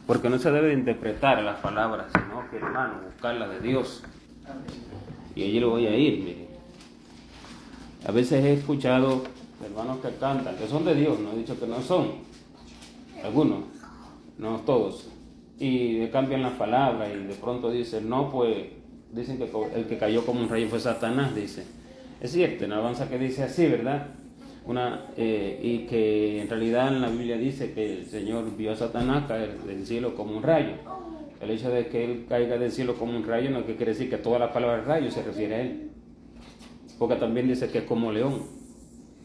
Porque no se debe de interpretar las palabras, sino que, hermano, buscarlas de Dios. Y allí lo voy a ir, mire. A veces he escuchado hermanos que cantan, que son de Dios, no he dicho que no son, algunos, no todos, y le cambian las palabras y de pronto dicen, no, pues, dicen que el que cayó como un rayo fue Satanás, dice. Es cierto, en alabanza que dice así, ¿verdad? Y que en realidad en la Biblia dice que el Señor vio a Satanás caer del cielo como un rayo. El hecho de que él caiga del cielo como un rayo no quiere decir que toda la palabra rayo se refiere a él, porque también dice que es como león,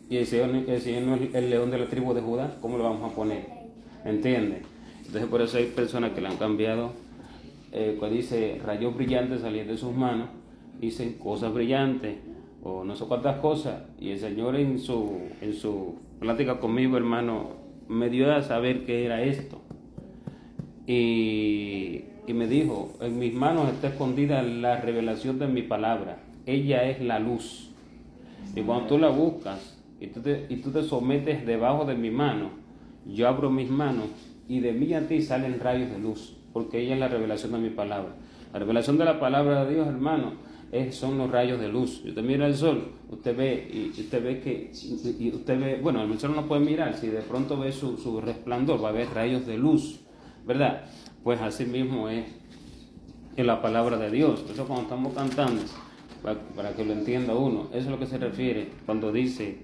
y el Señor no es el león de la tribu de Judá, ¿cómo lo vamos a poner? ¿Entiende? Entonces por eso hay personas que le han cambiado, cuando dice rayos brillantes salían de sus manos, dicen cosas brillantes o no sé cuántas cosas, y el Señor en su plática conmigo, hermano, me dio a saber qué era esto, y me dijo, en mis manos está escondida la revelación de mi palabra, ella es la luz, y cuando tú la buscas y tú te sometes debajo de mi mano, yo abro mis manos y de mí a ti salen rayos de luz, porque ella es la revelación de mi palabra. La revelación de la palabra de Dios, hermano, son los rayos de luz. Usted mira el sol, usted ve, bueno, el sol no puede mirar, si de pronto ve su resplandor, va a ver rayos de luz, ¿verdad? Pues así mismo es en la palabra de Dios. Por eso cuando estamos cantando, para que lo entienda uno, eso es lo que se refiere cuando dice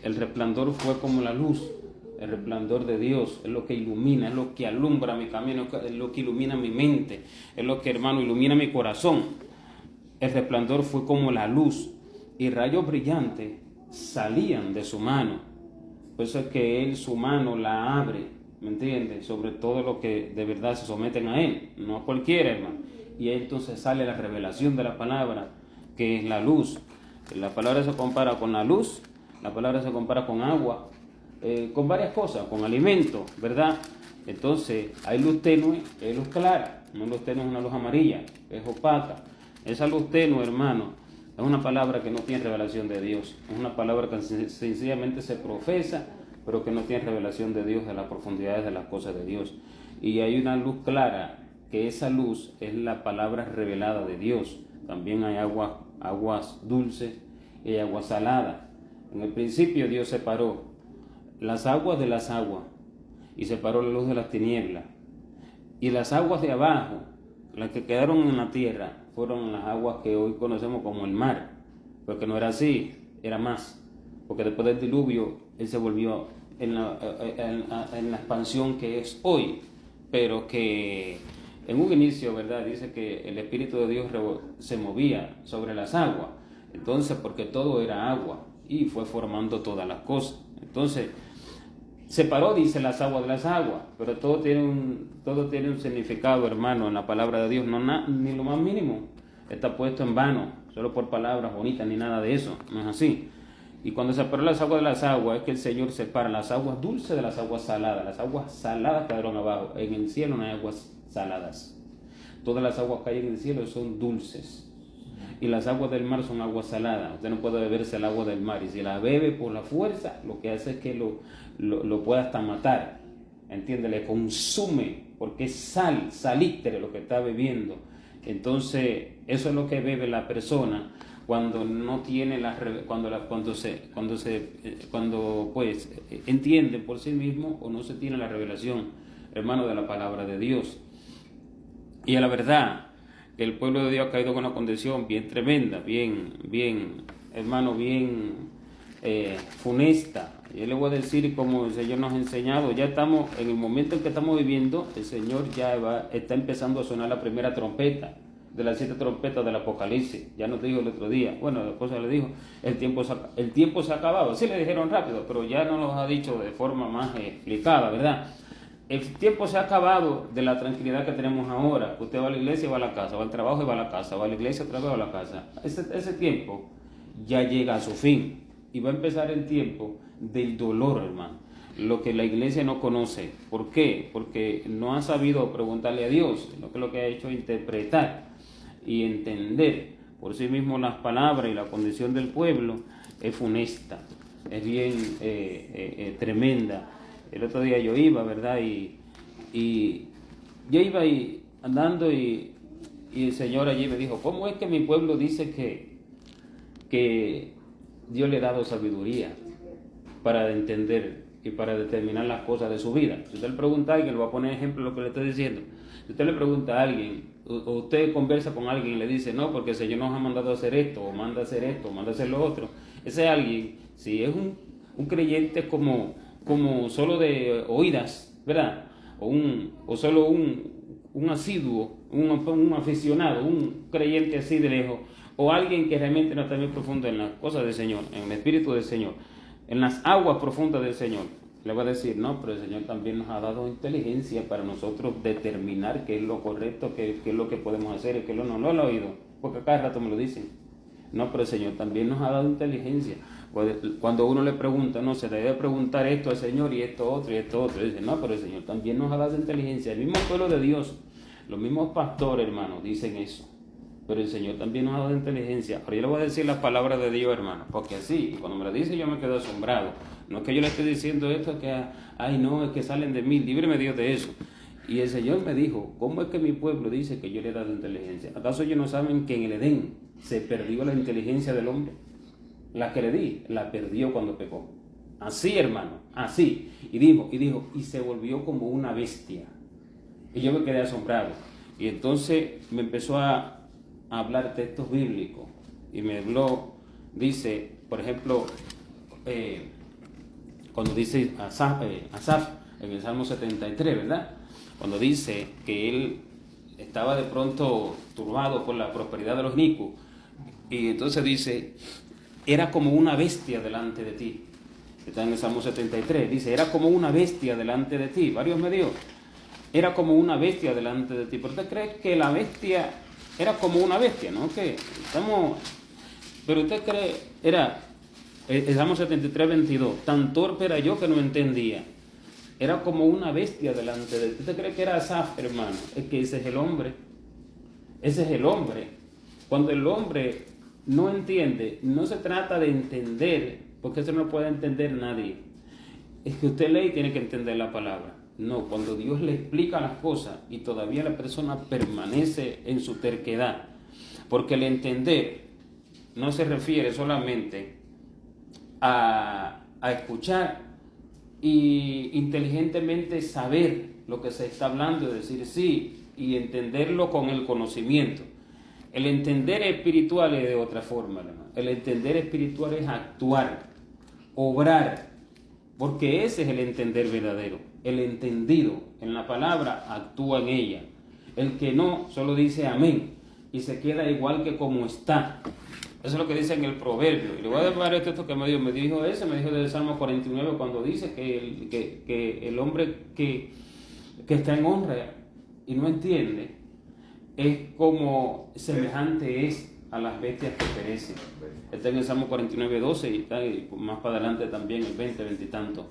el resplandor fue como la luz. El resplandor de Dios es lo que ilumina, es lo que alumbra mi camino, es lo que ilumina mi mente, es lo que, hermano, ilumina mi corazón. El resplandor fue como la luz y rayos brillantes salían de su mano. Por eso es que él su mano la abre, ¿me entiendes? Sobre todo los que de verdad se someten a él, no a cualquiera, hermano. Y ahí entonces sale la revelación de la palabra, que es la luz. La palabra se compara con la luz, la palabra se compara con agua, con varias cosas, con alimento, ¿verdad? Entonces hay luz tenue, hay luz clara. Una luz tenue es una luz amarilla, es opaca. Esa luz tenue, hermano, es una palabra que no tiene revelación de Dios, es una palabra que sencillamente se profesa, pero que no tiene revelación de Dios, de las profundidades de las cosas de Dios. Y hay una luz clara, que esa luz es la palabra revelada de Dios. También hay aguas dulces y aguas saladas. En el principio Dios separó las aguas de las aguas y separó la luz de las tinieblas. Y las aguas de abajo, las que quedaron en la tierra, fueron las aguas que hoy conocemos como el mar. Porque no era así, era más. Porque después del diluvio, él se volvió en la expansión que es hoy. Pero que en un inicio, ¿verdad? Dice que el Espíritu de Dios se movía sobre las aguas. Entonces, porque todo era agua y fue formando todas las cosas. Entonces, separó, dice, las aguas de las aguas, pero todo tiene un significado, hermano, en la palabra de Dios. No, ni lo más mínimo está puesto en vano, solo por palabras bonitas, ni nada de eso. No es así. Y cuando separó las aguas de las aguas, es que el Señor separa las aguas dulces de las aguas saladas. Las aguas saladas quedaron abajo. En el cielo no hay aguas saladas. Todas las aguas que hay en el cielo son dulces. Y las aguas del mar son aguas saladas. Usted no puede beberse el agua del mar. Y si la bebe por la fuerza, lo que hace es que lo puede hasta matar. ¿Entiende? Le consume, porque es salitre lo que está bebiendo. Entonces, eso es lo que bebe la persona cuando no tiene cuando pues entiende por sí mismo o no se tiene la revelación, hermano, de la palabra de Dios. Y a la verdad que el pueblo de Dios ha caído con una condición bien tremenda, bien, hermano, bien funesta. Yo le voy a decir, como el Señor nos ha enseñado, ya estamos en el momento en que estamos viviendo, el Señor ya está empezando a sonar la primera trompeta de las 7 trompetas del Apocalipsis. Ya nos dijo el otro día, bueno, la esposa le dijo, el tiempo se ha acabado. Sí le dijeron rápido, pero ya nos lo ha dicho de forma más explicada, ¿verdad? El tiempo se ha acabado de la tranquilidad que tenemos ahora. Usted va a la iglesia y va a la casa, va al trabajo y va a la casa, va a la iglesia otra vez va a la casa. Ese tiempo ya llega a su fin y va a empezar el tiempo del dolor, hermano. Lo que la iglesia no conoce. ¿Por qué? Porque no ha sabido preguntarle a Dios, lo que ha hecho es interpretar y entender por sí mismo las palabras, y la condición del pueblo es funesta, es bien tremenda. El otro día yo iba, ¿verdad? Y Y yo iba ahí andando y el Señor allí me dijo, ¿cómo es que mi pueblo dice que Dios le ha dado sabiduría para entender y para determinar las cosas de su vida? Si usted le pregunta a alguien, le voy a poner ejemplo de lo que le estoy diciendo. Si usted le pregunta a alguien, o usted conversa con alguien y le dice, no, porque el Señor nos ha mandado a hacer esto, o manda a hacer esto, o manda a hacer lo otro, ese alguien, si es un creyente como solo de oídas, ¿verdad? O solo un asiduo, un aficionado, un creyente así de lejos, o alguien que realmente no está muy profundo en las cosas del Señor, en el Espíritu del Señor, en las aguas profundas del Señor, le va a decir, no, pero el Señor también nos ha dado inteligencia para nosotros determinar qué es lo correcto, qué es lo que podemos hacer y qué no lo ha oído, porque a cada rato me lo dicen. No, pero el Señor también nos ha dado inteligencia. Cuando uno le pregunta, no, se debe preguntar esto al Señor y esto otro, dice, no, pero el Señor también nos ha dado inteligencia. El mismo pueblo de Dios, los mismos pastores, hermano, dicen eso. Pero el Señor también nos ha dado inteligencia. Ahora yo le voy a decir las palabras de Dios, hermano, porque así, cuando me lo dice yo me quedo asombrado. No es que yo le esté diciendo esto, que, ay no, es que salen de mí, líbreme Dios de eso. Y el Señor me dijo, ¿cómo es que mi pueblo dice que yo le he dado inteligencia? ¿Acaso ellos no saben que en el Edén se perdió la inteligencia del hombre? La que le di, la perdió cuando pecó. Así, hermano, así. Y dijo, y se volvió como una bestia. Y yo me quedé asombrado. Y entonces me empezó a hablar textos bíblicos. Y me habló, dice, por ejemplo, cuando dice Asaf en el Salmo 73, ¿verdad? Cuando dice que él estaba de pronto turbado por la prosperidad de los inicuos. Y entonces dice, era como una bestia delante de ti. Está en el Salmo 73, dice, era como una bestia delante de ti. Varios me dio, era como una bestia delante de ti. ¿Pero usted cree que la bestia era como una bestia? ¿No? Pero usted cree, era, el Salmo 73, 22, tan torpe era yo que no entendía. Era como una bestia delante de ti. ¿Usted cree que era Asaf, hermano? Es que ese es el hombre. Ese es el hombre. Cuando el hombre no entiende, no se trata de entender, porque eso no puede entender nadie. Es que usted lee y tiene que entender la palabra. No, cuando Dios le explica las cosas y todavía la persona permanece en su terquedad, porque el entender no se refiere solamente a escuchar y inteligentemente saber lo que se está hablando y decir sí y entenderlo con el conocimiento. El entender espiritual es de otra forma, hermano. El entender espiritual es actuar, obrar, porque ese es el entender verdadero. El entendido en la palabra actúa en ella. El que no solo dice amén y se queda igual que como está. Eso es lo que dice en el proverbio. Y le voy a dar varios textos que me dijo del Salmo 49 cuando dice que el hombre que está en honra y no entiende es como semejante es a las bestias que perecen. Está en el Salmo 49, 12 y está más para adelante también el 20, 20 y tanto.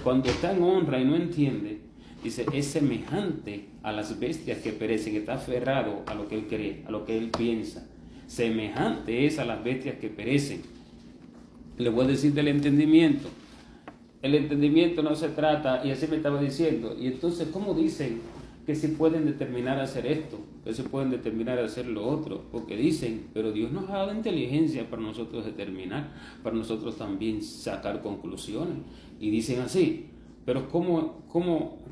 Cuando está en honra y no entiende, dice, es semejante a las bestias que perecen, está aferrado a lo que él cree, a lo que él piensa. Semejante es a las bestias que perecen. Le voy a decir del entendimiento. El entendimiento no se trata, y así me estaba diciendo, y entonces, ¿cómo dicen que se pueden determinar a hacer esto? Que se pueden determinar a hacer lo otro, porque dicen, pero Dios nos ha dado inteligencia para nosotros determinar, para nosotros también sacar conclusiones, y dicen así, pero ¿cómo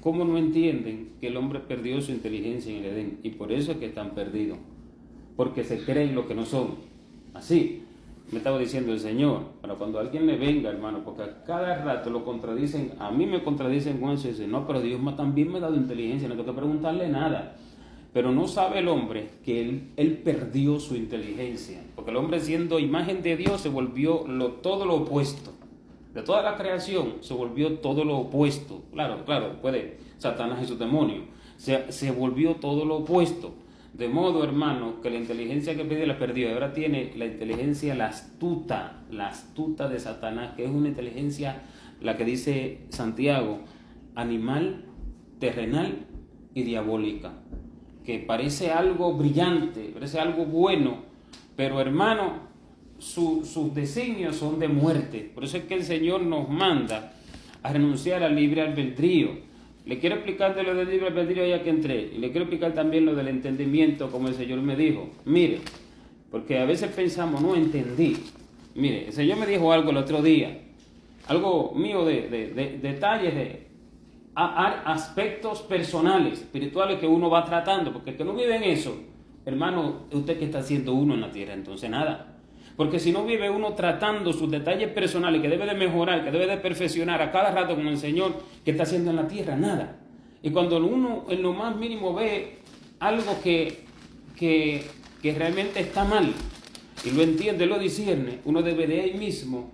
no entienden que el hombre perdió su inteligencia en el Edén? Y por eso es que están perdidos, porque se creen lo que no son. Así me estaba diciendo el Señor, para cuando alguien le venga, hermano, porque a cada rato lo contradicen, a mí me contradicen con eso, y dicen, no, pero Dios también me ha dado inteligencia, no tengo que preguntarle nada. Pero no sabe el hombre que él perdió su inteligencia, porque el hombre, siendo imagen de Dios, se volvió todo lo opuesto. De toda la creación se volvió todo lo opuesto. Claro, puede Satanás y su demonio. Se volvió todo lo opuesto. De modo, hermano, que la inteligencia que pedía la perdió. Y ahora tiene la inteligencia, la astuta de Satanás, que es una inteligencia, la que dice Santiago, animal, terrenal y diabólica. Que parece algo brillante, parece algo bueno, pero hermano, sus designios son de muerte. Por eso es que el Señor nos manda a renunciar al libre albedrío, Le quiero explicar de lo del libre albedrío ya que entré. Y le quiero explicar también lo del entendimiento, como el Señor me dijo. Mire, porque a veces pensamos, no entendí. Mire, el Señor me dijo algo el otro día. Algo mío de detalles, de aspectos personales, espirituales que uno va tratando. Porque el que no vive en eso, hermano, ¿usted qué está haciendo uno en la tierra? Entonces nada. Porque si no vive uno tratando sus detalles personales, que debe de mejorar, que debe de perfeccionar a cada rato con el Señor, ¿qué está haciendo en la tierra? Nada. Y cuando uno en lo más mínimo ve algo que realmente está mal, y lo entiende, lo discierne, uno debe de ahí mismo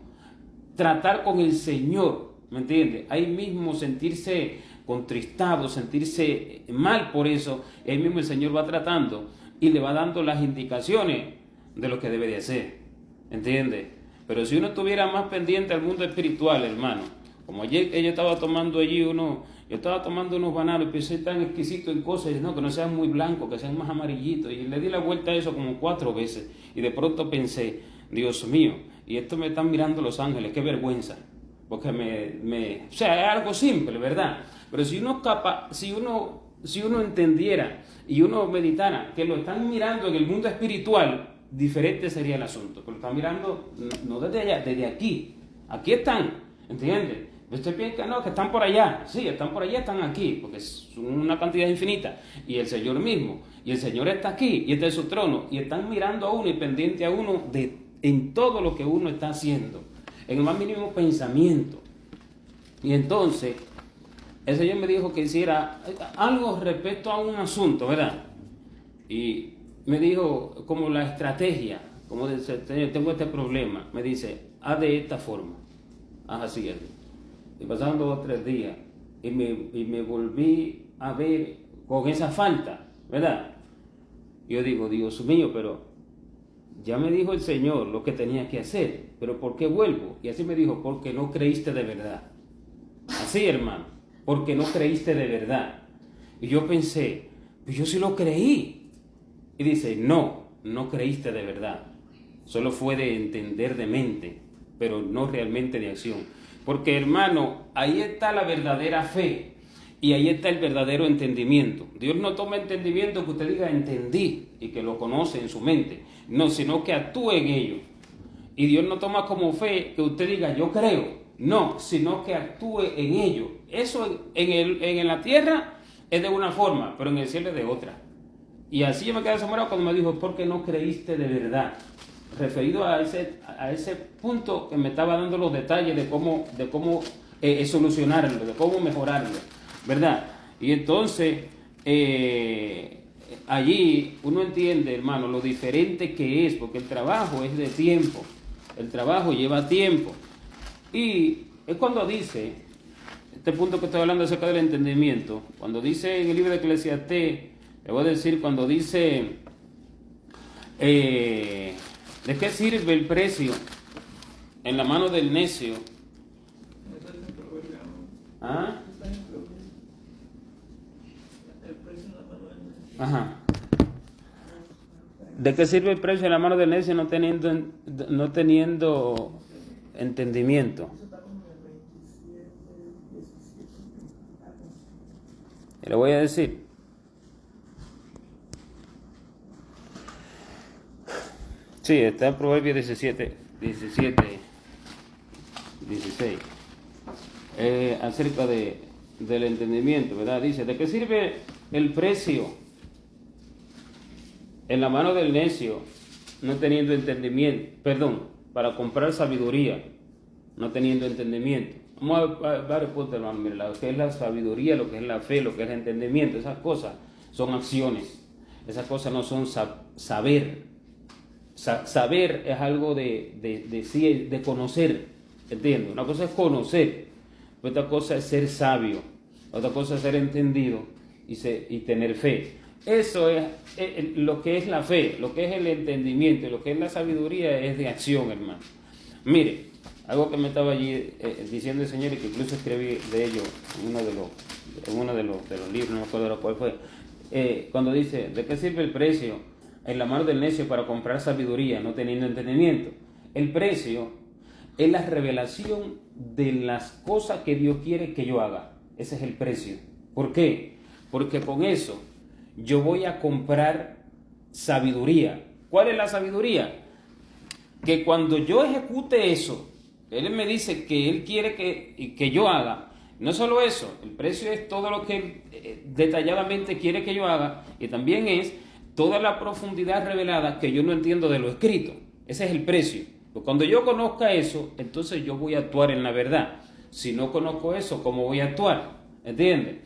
tratar con el Señor, ¿me entiende? Ahí mismo sentirse contristado, sentirse mal por eso, y ahí mismo el Señor va tratando y le va dando las indicaciones de lo que debe de hacer. ¿Entiende? Pero si uno estuviera más pendiente al mundo espiritual, hermano, como ayer yo estaba tomando allí yo estaba tomando unos bananos y pensé tan exquisito en cosas, no, que no sean muy blancos, que sean más amarillitos, y le di la vuelta a eso como 4 veces, y de pronto pensé, Dios mío, y esto me están mirando los ángeles, qué vergüenza, porque o sea, es algo simple, ¿verdad? Pero si uno entendiera y uno meditara que lo están mirando en el mundo espiritual, diferente sería el asunto, porque están mirando no desde allá, desde aquí están, ¿entiendes? Usted piensa que están por allá, sí, están por allá, están aquí, porque son una cantidad infinita, y el Señor mismo, y el Señor está aquí, y está en su trono, y están mirando a uno y pendiente a uno en todo lo que uno está haciendo, en el más mínimo pensamiento. Y entonces, el Señor me dijo que hiciera algo respecto a un asunto, ¿verdad? Y me dijo como la estrategia, como dice, tengo este problema, me dice, haz de esta forma, haz así. Y pasaron 2 o 3 días y me volví a ver con esa falta, ¿verdad? Yo digo, Dios mío, pero ya me dijo el Señor lo que tenía que hacer, pero ¿por qué vuelvo? Y así me dijo, porque no creíste de verdad. Así, hermano, porque no creíste de verdad. Y yo pensé, pues yo sí lo creí. Y dice, no creíste de verdad. Solo fue de entender de mente, pero no realmente de acción. Porque, hermano, ahí está la verdadera fe y ahí está el verdadero entendimiento. Dios no toma entendimiento que usted diga entendí y que lo conoce en su mente. No, sino que actúe en ello. Y Dios no toma como fe que usted diga yo creo. No, sino que actúe en ello. Eso en la tierra es de una forma, pero en el cielo es de otra. Y así yo me quedé asombrado cuando me dijo, ¿por qué no creíste de verdad? Referido a ese punto que me estaba dando los detalles de cómo solucionarlo, de cómo mejorarlo, ¿verdad? Y entonces, allí uno entiende, hermano, lo diferente que es, porque el trabajo es de tiempo, el trabajo lleva tiempo. Y es cuando dice, este punto que estoy hablando acerca del entendimiento, cuando dice en el libro de Eclesiastés, le voy a decir cuando dice, ¿de qué sirve el precio en la mano del necio? ¿Ah? Ajá. ¿De qué sirve el precio en la mano del necio no teniendo entendimiento? Le voy a decir. Sí, está en Proverbios 17, 16. Acerca del entendimiento, ¿verdad? Dice, ¿de qué sirve el precio en la mano del necio no teniendo entendimiento? Perdón, para comprar sabiduría, no teniendo entendimiento. Vamos a ver varios puntos, hermano. Mira, lo que es la sabiduría, lo que es la fe, lo que es el entendimiento, esas cosas son acciones. Esas cosas no son saber. Saber es algo de conocer, ¿entiendes? Una cosa es conocer, otra cosa es ser sabio, otra cosa es ser entendido y tener fe. Eso es lo que es la fe, lo que es el entendimiento, lo que es la sabiduría es de acción, hermano. Mire, algo que me estaba allí diciendo el Señor y que incluso escribí de ello en uno de los libros, no me acuerdo cuál fue, cuando dice, ¿de qué sirve el precio en la mano del necio para comprar sabiduría, no teniendo entendimiento? El precio es la revelación de las cosas que Dios quiere que yo haga. Ese es el precio. ¿Por qué? Porque con eso yo voy a comprar sabiduría. ¿Cuál es la sabiduría? Que cuando yo ejecute eso, Él me dice que Él quiere que yo haga. No solo eso, el precio es todo lo que Él detalladamente quiere que yo haga, y también es toda la profundidad revelada que yo no entiendo de lo escrito. Ese es el precio. Pues cuando yo conozca eso, entonces yo voy a actuar en la verdad. Si no conozco eso, ¿cómo voy a actuar? ¿Entiendes?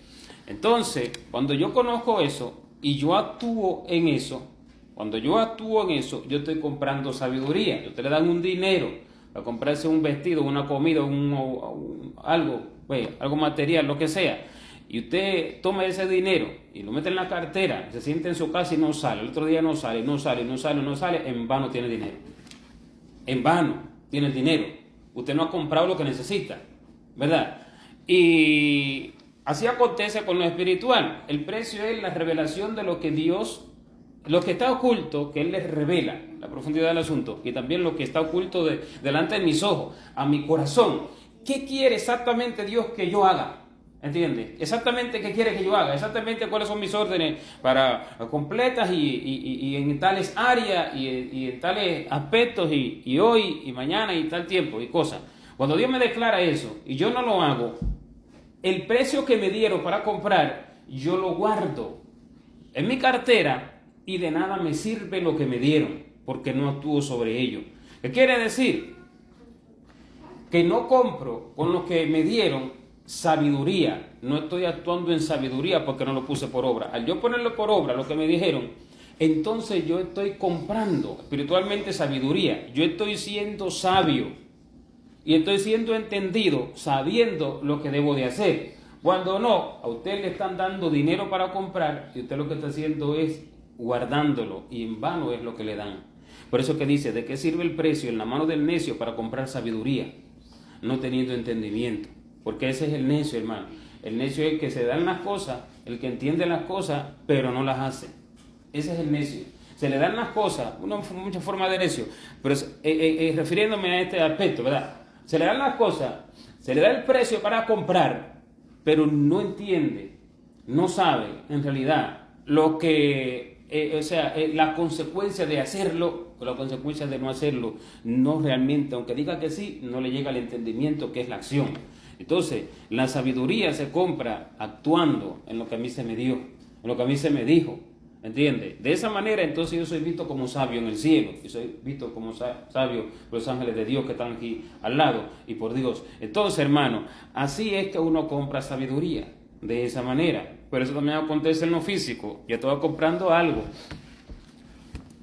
Entonces, cuando yo conozco eso y yo actúo en eso, cuando yo actúo en eso, yo estoy comprando sabiduría. Ustedes le dan un dinero para comprarse un vestido, una comida, algo, pues, algo material, lo que sea. Y usted toma ese dinero y lo mete en la cartera, se siente en su casa y no sale. El otro día no sale, no sale, no sale, no sale. En vano tiene dinero. En vano tiene el dinero. Usted no ha comprado lo que necesita, ¿verdad? Y así acontece con lo espiritual. El precio es la revelación de lo que Dios, lo que está oculto, que Él les revela, la profundidad del asunto, y también lo que está oculto delante de mis ojos, a mi corazón. ¿Qué quiere exactamente Dios que yo haga? ¿Entiendes? Exactamente qué quiere que yo haga, exactamente cuáles son mis órdenes para completas y en tales áreas y en tales aspectos y hoy y mañana y tal tiempo y cosas. Cuando Dios me declara eso y yo no lo hago, el precio que me dieron para comprar, yo lo guardo en mi cartera y de nada me sirve lo que me dieron porque no actúo sobre ello. ¿Qué quiere decir? Que no compro con lo que me dieron sabiduría, no estoy actuando en sabiduría porque no lo puse por obra. Al yo ponerlo por obra, lo que me dijeron, entonces yo estoy comprando espiritualmente sabiduría. Yo estoy siendo sabio y estoy siendo entendido, sabiendo lo que debo de hacer. Cuando no, a usted le están dando dinero para comprar y usted lo que está haciendo es guardándolo, y en vano es lo que le dan. Por eso que dice, ¿de qué sirve el precio en la mano del necio para comprar sabiduría, no teniendo entendimiento? Porque ese es el necio, hermano. El necio es el que se dan las cosas, el que entiende las cosas, pero no las hace. Ese es el necio. Se le dan las cosas, muchas formas de necio, pero refiriéndome a este aspecto, ¿verdad? Se le dan las cosas, se le da el precio para comprar, pero no entiende, no sabe en realidad lo que, la consecuencia de hacerlo, o la consecuencia de no hacerlo, no realmente, aunque diga que sí, no le llega al entendimiento que es la acción. Entonces, la sabiduría se compra actuando en lo que a mí se me dio, en lo que a mí se me dijo, ¿entiendes? De esa manera, entonces yo soy visto como sabio en el cielo, y soy visto como sabio por los ángeles de Dios que están aquí al lado, y por Dios. Entonces, hermano, así es que uno compra sabiduría, de esa manera. Pero eso también acontece en lo físico. Yo estaba comprando algo.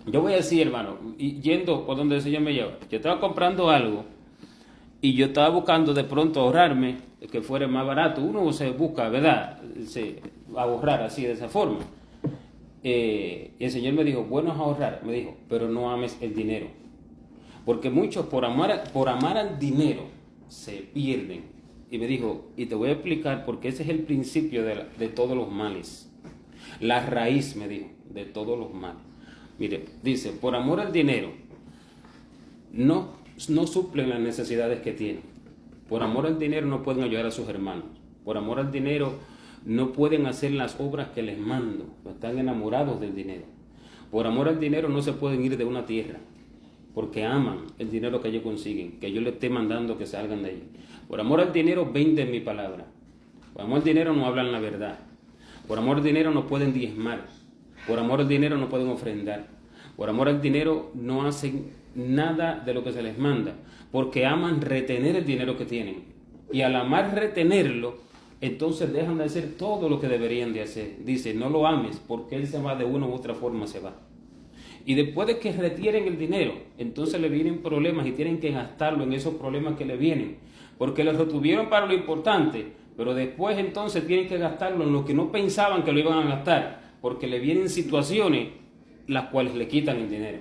Yo voy a decir, hermano, y yendo por donde el Señor me lleva, yo estaba comprando algo, y yo estaba buscando de pronto ahorrarme, que fuera más barato. Uno se busca, ¿verdad? Ahorrar así, de esa forma. Y el Señor me dijo, bueno es ahorrar, me dijo, pero no ames el dinero. Porque muchos por amar al dinero se pierden. Y me dijo, y te voy a explicar porque ese es el principio de todos los males. La raíz, me dijo, de todos los males. Mire, dice, por amor al dinero, no suplen las necesidades que tienen. Por amor al dinero no pueden ayudar a sus hermanos. Por amor al dinero no pueden hacer las obras que les mando. Están enamorados del dinero. Por amor al dinero no se pueden ir de una tierra, porque aman el dinero que ellos consiguen, que yo les esté mandando que salgan de ella. Por amor al dinero venden mi palabra. Por amor al dinero no hablan la verdad. Por amor al dinero no pueden diezmar. Por amor al dinero no pueden ofrendar. Por amor al dinero no hacen nada de lo que se les manda, porque aman retener el dinero que tienen. Y al amar retenerlo, entonces dejan de hacer todo lo que deberían de hacer. Dice, no lo ames, porque él se va de una u otra forma, se va. Y después de que retienen el dinero, entonces le vienen problemas y tienen que gastarlo en esos problemas que le vienen, porque lo retuvieron para lo importante, pero después entonces tienen que gastarlo en lo que no pensaban que lo iban a gastar, porque le vienen situaciones las cuales le quitan el dinero.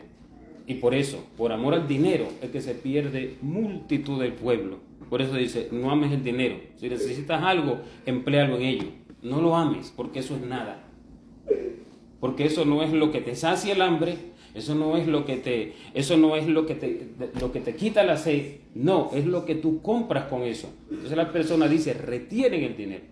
Y por eso, por amor al dinero, es que se pierde multitud del pueblo. Por eso dice, no ames el dinero. Si necesitas algo, empléalo en ello. No lo ames, porque eso es nada. Porque eso no es lo que te sacia el hambre, eso no es lo que te quita la sed. No, es lo que tú compras con eso. Entonces la persona dice, retienen el dinero.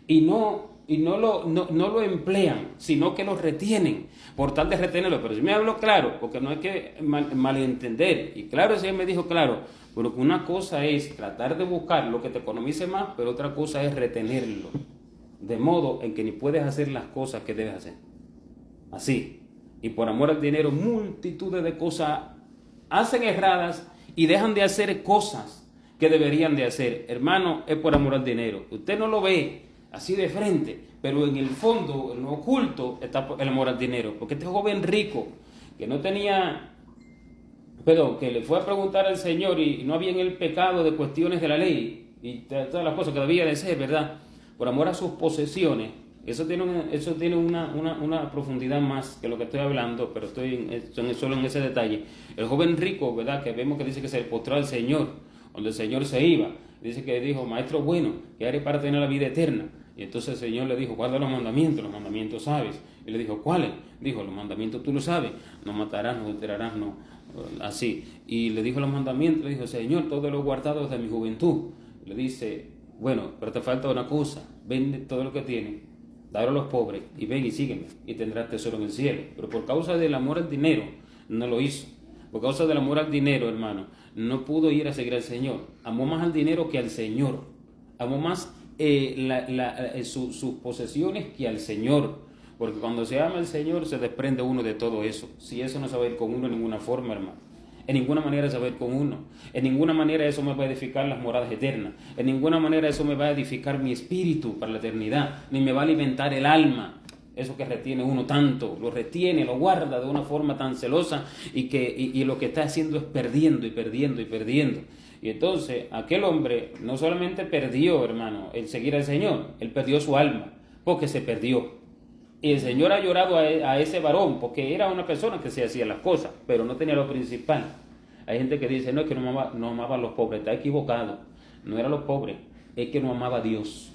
Y no no lo emplean, sino que lo retienen, por tal de retenerlo. Pero si me hablo claro, porque no hay que malentender, y claro, si él me dijo claro, pero que una cosa es tratar de buscar lo que te economice más, pero otra cosa es retenerlo, de modo en que ni puedes hacer las cosas que debes hacer. Así, y por amor al dinero, multitudes de cosas hacen erradas y dejan de hacer cosas que deberían de hacer. Hermano, es por amor al dinero. Usted no lo ve así de frente, pero en el fondo, en lo oculto, está el amor al dinero. Porque este joven rico, que no tenía, que le fue a preguntar al Señor y no había en el pecado de cuestiones de la ley y todas las cosas que debía de ser, ¿verdad? Por amor a sus posesiones. Eso tiene una profundidad más que lo que estoy hablando, pero estoy solo en ese detalle. El joven rico, ¿verdad? Que vemos que dice que se postró al Señor, donde el Señor se iba. Dice que dijo, maestro bueno, ¿qué haré para tener la vida eterna? Y entonces el Señor le dijo, guarda los mandamientos sabes. Y le dijo, ¿cuáles? Dijo, los mandamientos tú lo sabes, no matarás, no adulterarás, no, así. Y le dijo los mandamientos, le dijo, Señor, todo lo he guardado desde mi juventud. Y le dice, bueno, pero te falta una cosa, vende todo lo que tienes, dalo a los pobres y ven y sígueme y tendrás tesoro en el cielo. Pero por causa del amor al dinero no lo hizo. Por causa del amor al dinero, hermano, no pudo ir a seguir al Señor. Amó más al dinero que al Señor. Amó más sus posesiones que al Señor. Porque cuando se ama al Señor se desprende uno de todo eso. Si eso no se va a ir con uno en ninguna forma, hermano. En ninguna manera se va a ir con uno. En ninguna manera eso me va a edificar las moradas eternas. En ninguna manera eso me va a edificar mi espíritu para la eternidad. Ni me va a alimentar el alma. Eso que retiene uno tanto, lo retiene, lo guarda de una forma tan celosa y lo que está haciendo es perdiendo y perdiendo y perdiendo. Y entonces aquel hombre no solamente perdió, hermano, el seguir al Señor, él perdió su alma porque se perdió. Y el Señor ha llorado a ese varón porque era una persona que se hacía las cosas, pero no tenía lo principal. Hay gente que dice, no, es que no amaba a los pobres, está equivocado. No era los pobres, es que no amaba a Dios.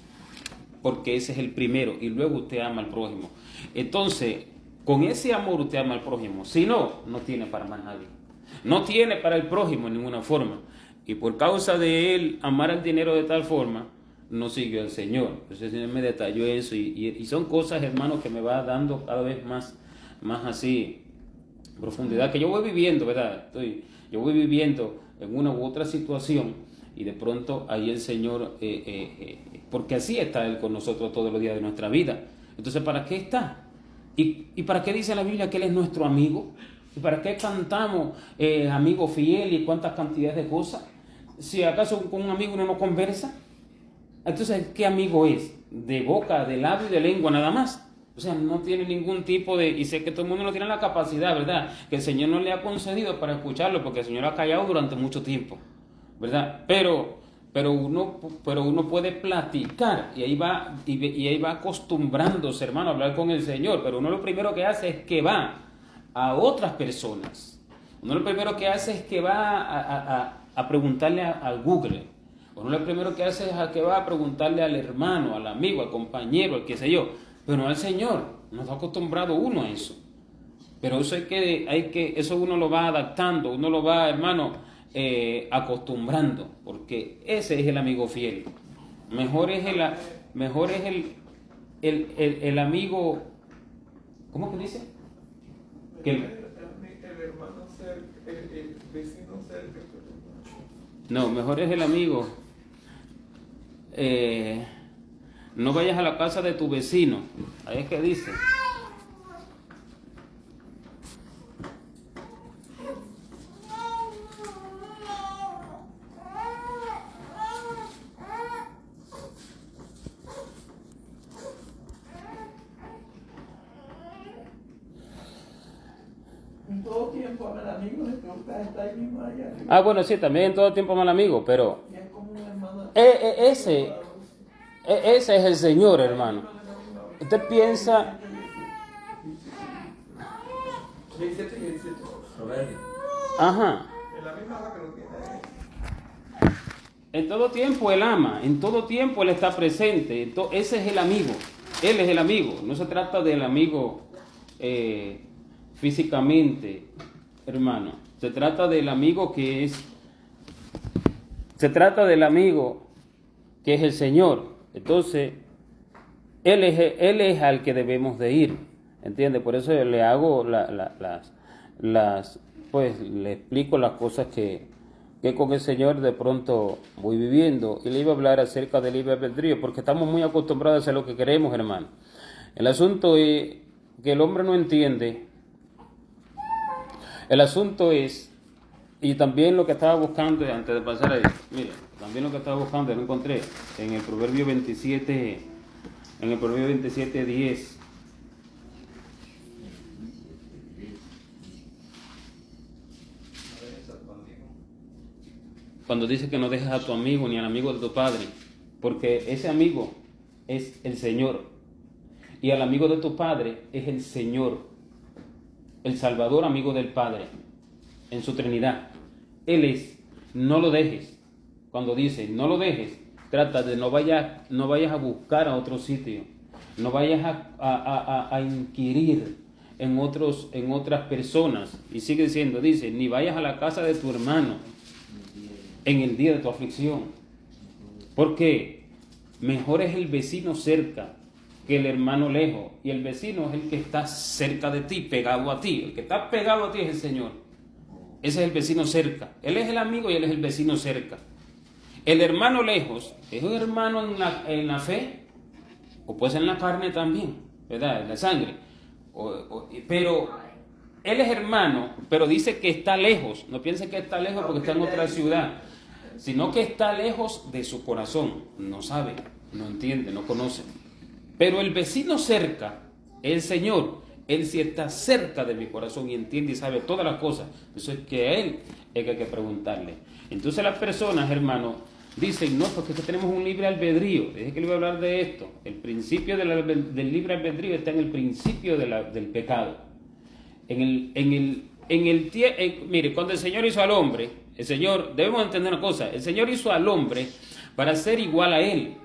Porque ese es el primero, y luego usted ama al prójimo. Entonces, con ese amor usted ama al prójimo. Si no, no tiene para más nadie. No tiene para el prójimo en ninguna forma. Y por causa de él amar al dinero de tal forma, no siguió al Señor. Entonces el Señor me detalló eso, y son cosas, hermanos, que me va dando cada vez más así profundidad, que yo voy viviendo, ¿verdad? Yo voy viviendo en una u otra situación, y de pronto ahí el Señor, porque así está Él con nosotros todos los días de nuestra vida. Entonces, ¿para qué está? ¿Y para qué dice la Biblia que Él es nuestro amigo? ¿Y para qué cantamos amigo fiel y cuántas cantidades de cosas? Si acaso con un amigo uno no conversa, entonces, ¿qué amigo es? De boca, de labio y de lengua nada más. O sea, no tiene ningún tipo de... Y sé que todo el mundo no tiene la capacidad, ¿verdad? Que el Señor no le ha concedido para escucharlo, porque el Señor ha callado durante mucho tiempo, ¿verdad? Pero uno puede platicar, y ahí va acostumbrándose, hermano, a hablar con el Señor. Pero uno lo primero que hace es que va a otras personas. Uno lo primero que hace es que va a preguntarle al Google. Uno lo primero que hace es que va a preguntarle al hermano, al amigo, al compañero, al qué sé yo. Pero no al Señor. No está acostumbrado uno a eso. Pero eso eso uno lo va adaptando, uno lo va, hermano, acostumbrando, porque ese es el amigo fiel. Mejor es el amigo, ¿cómo que dice? Que el hermano cerca, el vecino cerca. No, mejor es el amigo. No vayas a la casa de tu vecino. Ahí es que dice. En todo tiempo mal amigo, está ahí mismo allá. Ah, bueno, sí, también en todo tiempo mal amigo, pero Es como un hermano. ese es el Señor, hermano. Usted piensa... 17 y 17. Ajá. En la misma hora que lo tiene. En todo tiempo Él ama, en todo tiempo Él está presente. Ese es el amigo, Él es el amigo. No se trata del amigo físicamente, hermano. Se trata del amigo que es el Señor. Entonces, Él es al que debemos de ir, ¿entiende? Por eso le hago pues le explico las cosas que con el Señor de pronto voy viviendo, y le iba a hablar acerca del libre albedrío, porque estamos muy acostumbrados a hacer lo que queremos, hermano. El asunto es que el hombre no entiende. El asunto es, y también lo que estaba buscando, antes de pasar ahí, mira, también lo que estaba buscando, lo encontré en el Proverbio 27, 10. Cuando dice que no dejes a tu amigo ni al amigo de tu padre, porque ese amigo es el Señor, y al amigo de tu padre es el Señor, el Salvador, amigo del Padre, en su Trinidad. Él es, no lo dejes. Cuando dice no lo dejes, trata de no vayas a buscar a otro sitio, no vayas a inquirir en otras personas. Y sigue diciendo, dice, ni vayas a la casa de tu hermano en el día de tu aflicción, porque mejor es el vecino cerca que el hermano lejos, y el vecino es el que está cerca de ti, pegado a ti. El que está pegado a ti es el Señor. Ese es el vecino cerca. Él es el amigo y él es el vecino cerca. El hermano lejos es un hermano en la fe, o puede ser en la carne también, ¿verdad? En la sangre. Pero él es hermano, pero dice que está lejos. No piense que está lejos porque está en otra ciudad, sino que está lejos de su corazón. No sabe, no entiende, no conoce. Pero el vecino cerca, el Señor, Él sí está cerca de mi corazón y entiende y sabe todas las cosas. Eso es que a Él es que hay que preguntarle. Entonces las personas, hermano, dicen, no, porque tenemos un libre albedrío. Dije que le iba a hablar de esto. El principio del libre albedrío está en el principio del pecado. Mire, cuando el Señor hizo al hombre, el Señor, debemos entender una cosa, el Señor hizo al hombre para ser igual a Él.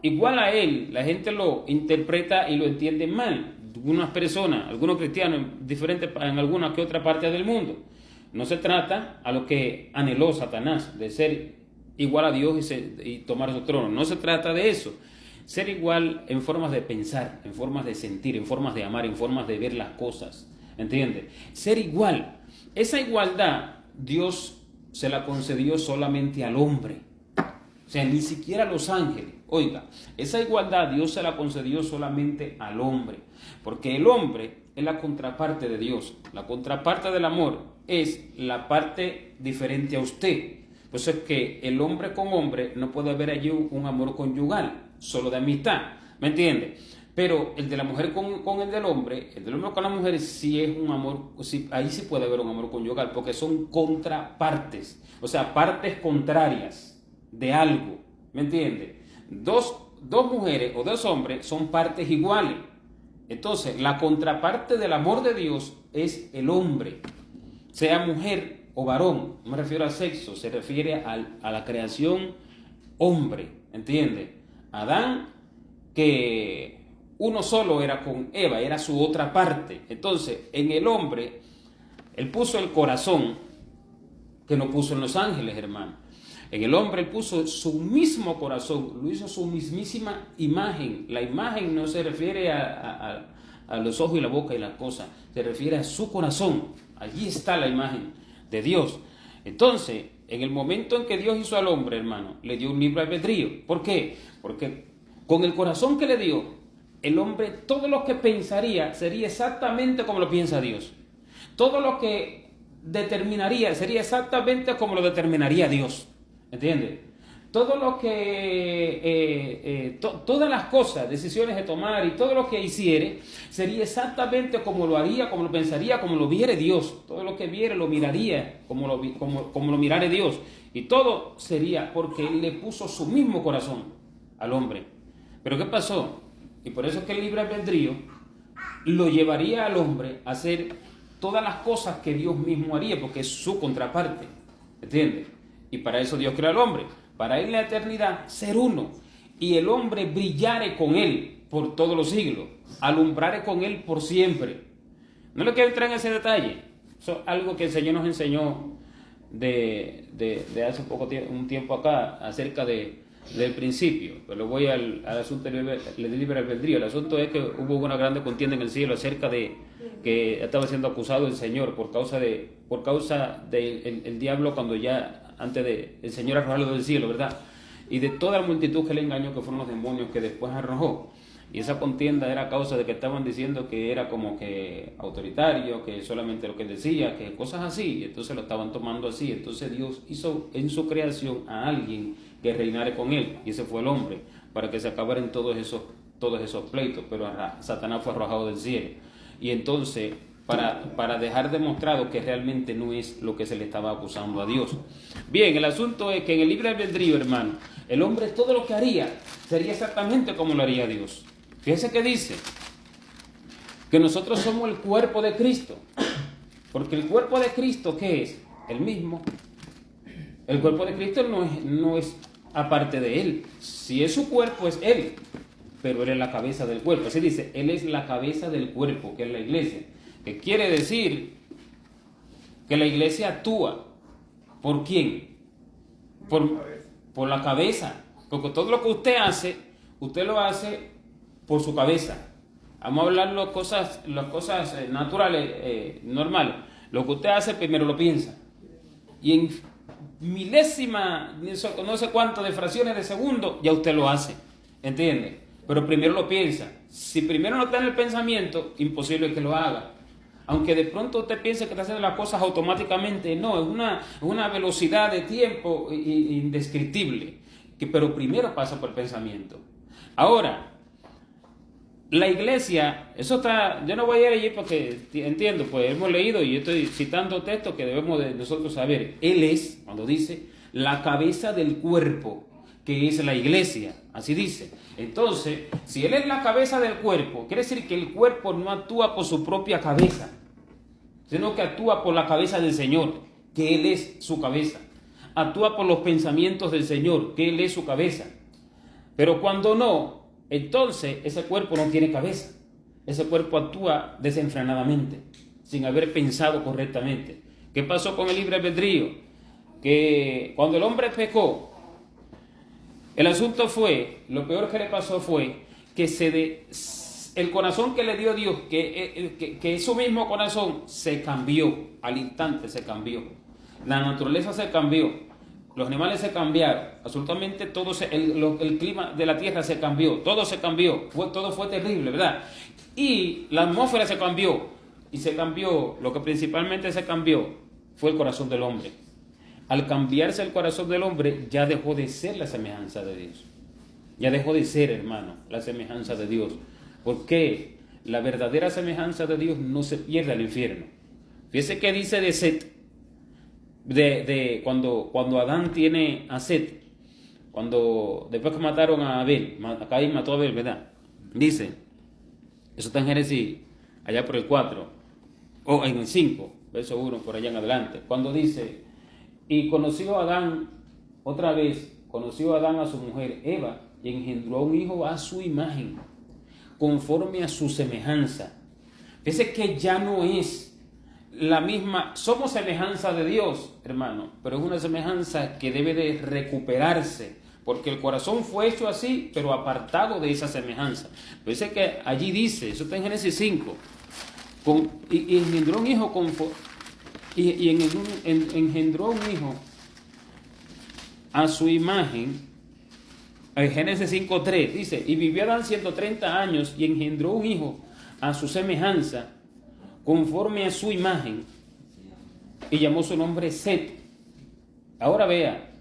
Igual a Él, la gente lo interpreta y lo entiende mal. Algunas personas, algunos cristianos, diferentes en alguna que otra parte del mundo. No se trata a lo que anheló Satanás, de ser igual a Dios y tomar su trono. No se trata de eso. Ser igual en formas de pensar, en formas de sentir, en formas de amar, en formas de ver las cosas. ¿Entiendes? Ser igual. Esa igualdad Dios se la concedió solamente al hombre. O sea, ni siquiera a los ángeles. Oiga, esa igualdad Dios se la concedió solamente al hombre. Porque el hombre es la contraparte de Dios. La contraparte del amor es la parte diferente a usted. Por eso es que el hombre con hombre no puede haber allí un amor conyugal, solo de amistad. ¿Me entiende? Pero el de la mujer con el del hombre con la mujer sí es un amor, sí, ahí sí puede haber un amor conyugal, porque son contrapartes, o sea, partes contrarias de algo, ¿me entiende? Dos mujeres o dos hombres son partes iguales. Entonces, la contraparte del amor de Dios es el hombre, sea mujer o varón. No me refiero al sexo, se refiere a la creación hombre, ¿entiende? Adán, que uno solo era con Eva, era su otra parte. Entonces, en el hombre, él puso el corazón que no puso en los ángeles, hermano. En el hombre él puso su mismo corazón, lo hizo su mismísima imagen. La imagen no se refiere a los ojos y la boca y las cosas, se refiere a su corazón. Allí está la imagen de Dios. Entonces, en el momento en que Dios hizo al hombre, hermano, le dio un libre albedrío. ¿Por qué? Porque con el corazón que le dio, el hombre, todo lo que pensaría sería exactamente como lo piensa Dios. Todo lo que determinaría sería exactamente como lo determinaría Dios. ¿Entiendes? Todo lo que, todas las cosas, decisiones de tomar y todo lo que hiciere, sería exactamente como lo haría, como lo pensaría, como lo viere Dios. Todo lo que viere lo miraría como lo mirare Dios. Y todo sería porque Él le puso su mismo corazón al hombre. Pero ¿qué pasó? Y por eso es que el libre albedrío lo llevaría al hombre a hacer todas las cosas que Dios mismo haría, porque es su contraparte. ¿Entiendes? Y para eso Dios creó al hombre, para en la eternidad ser uno, y el hombre brillare con Él por todos los siglos, alumbrare con Él por siempre. No le quiero entrar en ese detalle. Eso es algo que el Señor nos enseñó de hace un tiempo acá, acerca de del principio, pero voy al asunto del libre albedrío. El asunto es que hubo una grande contienda en el cielo acerca de que estaba siendo acusado el Señor por causa de el diablo, cuando ya antes de el Señor arrojarlo del cielo, ¿verdad? Y de toda la multitud que le engañó, que fueron los demonios que después arrojó. Y esa contienda era a causa de que estaban diciendo que era como que autoritario, que solamente lo que decía, que cosas así, y entonces lo estaban tomando así. Entonces Dios hizo en su creación a alguien que reinara con él, y ese fue el hombre, para que se acabaran todos esos pleitos. Pero Satanás fue arrojado del cielo, y entonces para dejar demostrado que realmente no es lo que se le estaba acusando a Dios. Bien, el asunto es que en el libre albedrío, hermano, el hombre todo lo que haría sería exactamente como lo haría Dios. Fíjese que dice que nosotros somos el cuerpo de Cristo, porque el cuerpo de Cristo, ¿qué es? El mismo. El cuerpo de Cristo no es aparte de Él. Si es su cuerpo, es Él, pero Él es la cabeza del cuerpo. Así dice, Él es la cabeza del cuerpo, que es la iglesia. Que quiere decir que la iglesia actúa. ¿Por quién? Por la cabeza. Porque todo lo que usted lo hace por su cabeza. Vamos a hablar las cosas naturales, normales. Lo que usted hace primero lo piensa. Y en milésima, no sé cuánto de fracciones de segundo, ya usted lo hace. ¿Entiende? Pero primero lo piensa. Si primero no está en el pensamiento, imposible que lo haga. Aunque de pronto usted piense que está haciendo las cosas automáticamente, no, es una velocidad de tiempo indescriptible. Pero primero pasa por el pensamiento. Ahora, la iglesia, eso está, yo no voy a ir allí porque entiendo, pues hemos leído y yo estoy citando textos que debemos de nosotros saber. Él es, cuando dice, la cabeza del cuerpo, que es la iglesia, así dice. Entonces, si Él es la cabeza del cuerpo, quiere decir que el cuerpo no actúa por su propia cabeza, sino que actúa por la cabeza del Señor, que Él es su cabeza. Actúa por los pensamientos del Señor, que Él es su cabeza. Pero cuando no, entonces ese cuerpo no tiene cabeza. Ese cuerpo actúa desenfrenadamente, sin haber pensado correctamente. ¿Qué pasó con el libre albedrío? Que cuando el hombre pecó, el asunto fue, lo peor que le pasó fue que el corazón que le dio Dios, que ese mismo corazón se cambió, al instante se cambió. La naturaleza se cambió. Los animales se cambiaron, absolutamente todo, el clima de la tierra se cambió, todo se cambió, todo fue terrible, ¿verdad? Y la atmósfera se cambió, y se cambió, lo que principalmente se cambió fue el corazón del hombre. Al cambiarse el corazón del hombre, ya dejó de ser la semejanza de Dios. Ya dejó de ser, hermano, la semejanza de Dios. Porque la verdadera semejanza de Dios no se pierde al infierno. Fíjese que dice de Set. Cuando Adán tiene a Set, después que mataron a Abel, Caín mató a Abel, ¿verdad? Dice, eso está en Génesis, allá por el 4, o en el 5, verso 1, por allá en adelante, cuando dice, y conoció Adán a su mujer Eva, y engendró a un hijo a su imagen, conforme a su semejanza. Fíjese que ya no es la misma, somos semejanza de Dios, hermano, pero es una semejanza que debe de recuperarse, porque el corazón fue hecho así, pero apartado de esa semejanza. Fíjese que allí dice, eso está en Génesis 5, y engendró un hijo engendró un hijo a su imagen. En Génesis 5:3 dice, y vivió Adán 130 años y engendró un hijo a su semejanza, conforme a su imagen, y llamó su nombre Set. Ahora vea,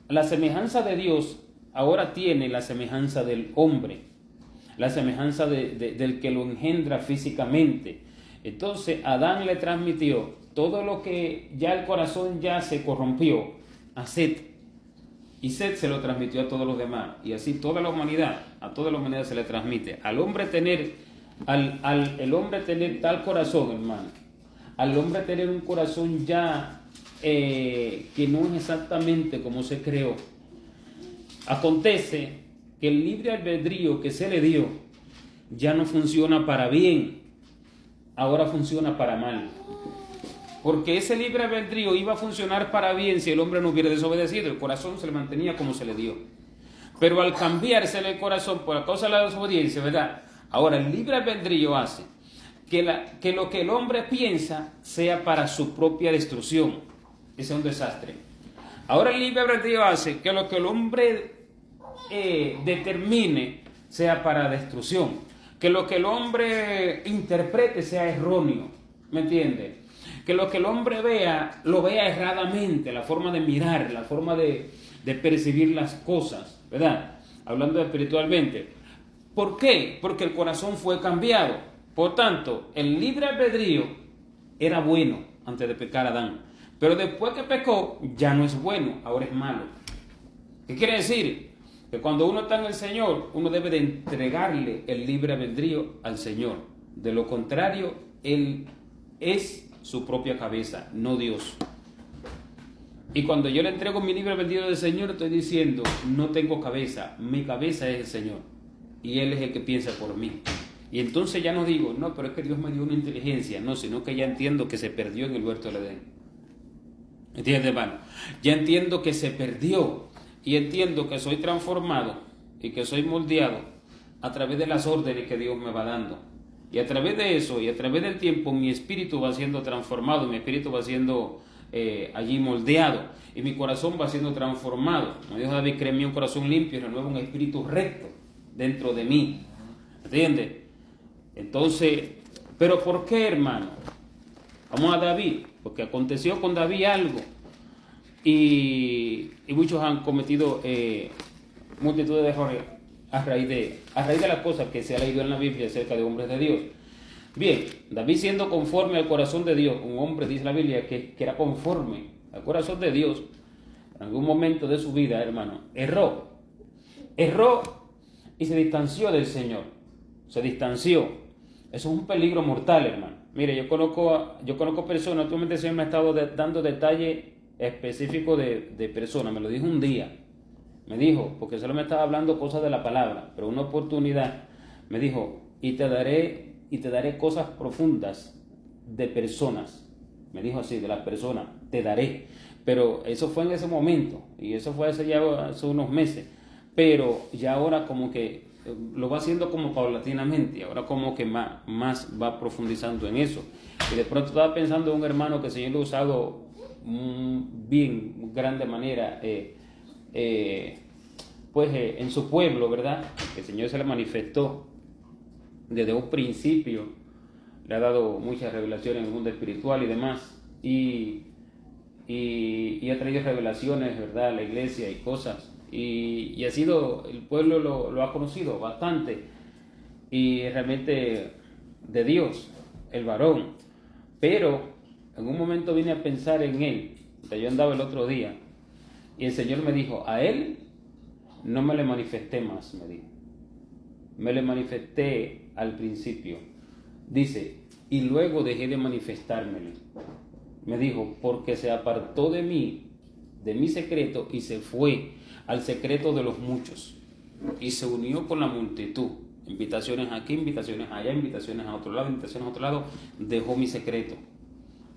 la semejanza de Dios ahora tiene la semejanza del hombre, la semejanza del que lo engendra físicamente. Entonces Adán le transmitió todo lo que ya el corazón ya se corrompió a Set, y Set se lo transmitió a todos los demás, y así a toda la humanidad se le transmite. Al hombre tener el hombre tener tal corazón, hermano, al hombre tener un corazón ya que no es exactamente como se creó, acontece que el libre albedrío que se le dio ya no funciona para bien, ahora funciona para mal. Porque ese libre albedrío iba a funcionar para bien si el hombre no hubiera desobedecido, el corazón se le mantenía como se le dio. Pero al cambiarse el corazón por causa de la desobediencia, ¿verdad? Ahora el libre albedrío hace que lo que el hombre piensa sea para su propia destrucción. Ese es un desastre. Ahora el libre albedrío hace que lo que el hombre determine sea para destrucción. Que lo que el hombre interprete sea erróneo. ¿Me entiende? Que lo que el hombre vea, lo vea erradamente, la forma de mirar, la forma de percibir las cosas, ¿verdad? Hablando espiritualmente. ¿Por qué? Porque el corazón fue cambiado. Por tanto, el libre albedrío era bueno antes de pecar Adán. Pero después que pecó, ya no es bueno, ahora es malo. ¿Qué quiere decir? Que cuando uno está en el Señor, uno debe de entregarle el libre albedrío al Señor. De lo contrario, Él es su propia cabeza, no Dios. Y cuando yo le entrego mi libre albedrío al Señor, estoy diciendo, no tengo cabeza, mi cabeza es el Señor. Y Él es el que piensa por mí. Y entonces ya no digo, no, pero es que Dios me dio una inteligencia, no, sino que ya entiendo que se perdió en el huerto del Edén. ¿Entiendes, hermano? Ya entiendo que se perdió y entiendo que soy transformado y que soy moldeado a través de las órdenes que Dios me va dando. Y a través de eso y a través del tiempo mi espíritu va siendo transformado, mi espíritu va siendo allí moldeado y mi corazón va siendo transformado. Como dijo David, créeme un corazón limpio y renueva un espíritu recto dentro de mí. ¿Entiendes? Entonces, ¿pero por qué, hermano? Vamos a David, porque aconteció con David algo y muchos han cometido multitud de errores a raíz de las cosas que se ha leído en la Biblia acerca de hombres de Dios. Bien, David siendo conforme al corazón de Dios, un hombre, dice la Biblia, que era conforme al corazón de Dios, en algún momento de su vida, hermano, erró y se distanció del Señor, se distanció. Eso es un peligro mortal, hermano. Mire, yo conozco personas, actualmente el Señor me ha estado dando detalles específicos de personas, me lo dijo un día, me dijo, porque solo me estaba hablando cosas de la palabra, pero una oportunidad, me dijo, y te daré cosas profundas de personas, me dijo así, de las personas, te daré, pero eso fue en ese momento, y eso fue hace unos meses, pero ya ahora como que lo va haciendo como paulatinamente, ahora como que más va profundizando en eso, y de pronto estaba pensando en un hermano que el Señor lo ha usado bien, grande manera, en su pueblo, ¿verdad? Que el Señor se le manifestó desde un principio, le ha dado muchas revelaciones en el mundo espiritual y demás, y ha traído revelaciones, ¿verdad?, a la iglesia y cosas, y ha sido, el pueblo lo ha conocido bastante, y realmente de Dios, el varón, pero en un momento vine a pensar en él, yo andaba el otro día, y el Señor me dijo, a él no me le manifesté más, me dijo, me le manifesté al principio, dice, y luego dejé de manifestármele, me dijo, porque se apartó de mí, de mi secreto, y se fue al secreto de los muchos, y se unió con la multitud, invitaciones aquí, invitaciones allá, invitaciones a otro lado, invitaciones a otro lado, dejó mi secreto,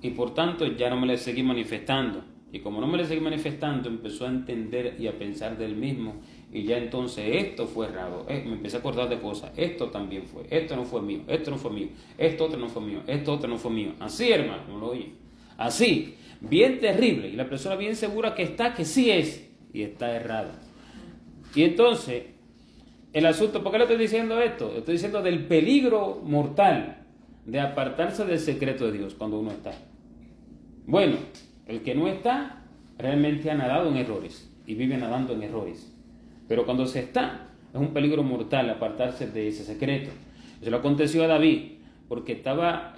y por tanto ya no me le seguí manifestando, y como no me le seguí manifestando, empezó a entender y a pensar del mismo, y ya entonces esto fue errado, me empecé a acordar de cosas, esto también fue, esto no fue mío, esto no fue mío, esto otro no fue mío, esto otro no fue mío, así, hermano, no lo oye, así, bien terrible, y la persona bien segura que sí es, y está errado. Y entonces, el asunto, ¿por qué le estoy diciendo esto? Estoy diciendo del peligro mortal de apartarse del secreto de Dios cuando uno está. Bueno, el que no está, realmente ha nadado en errores, y vive nadando en errores. Pero cuando se está, es un peligro mortal apartarse de ese secreto. Eso le aconteció a David, porque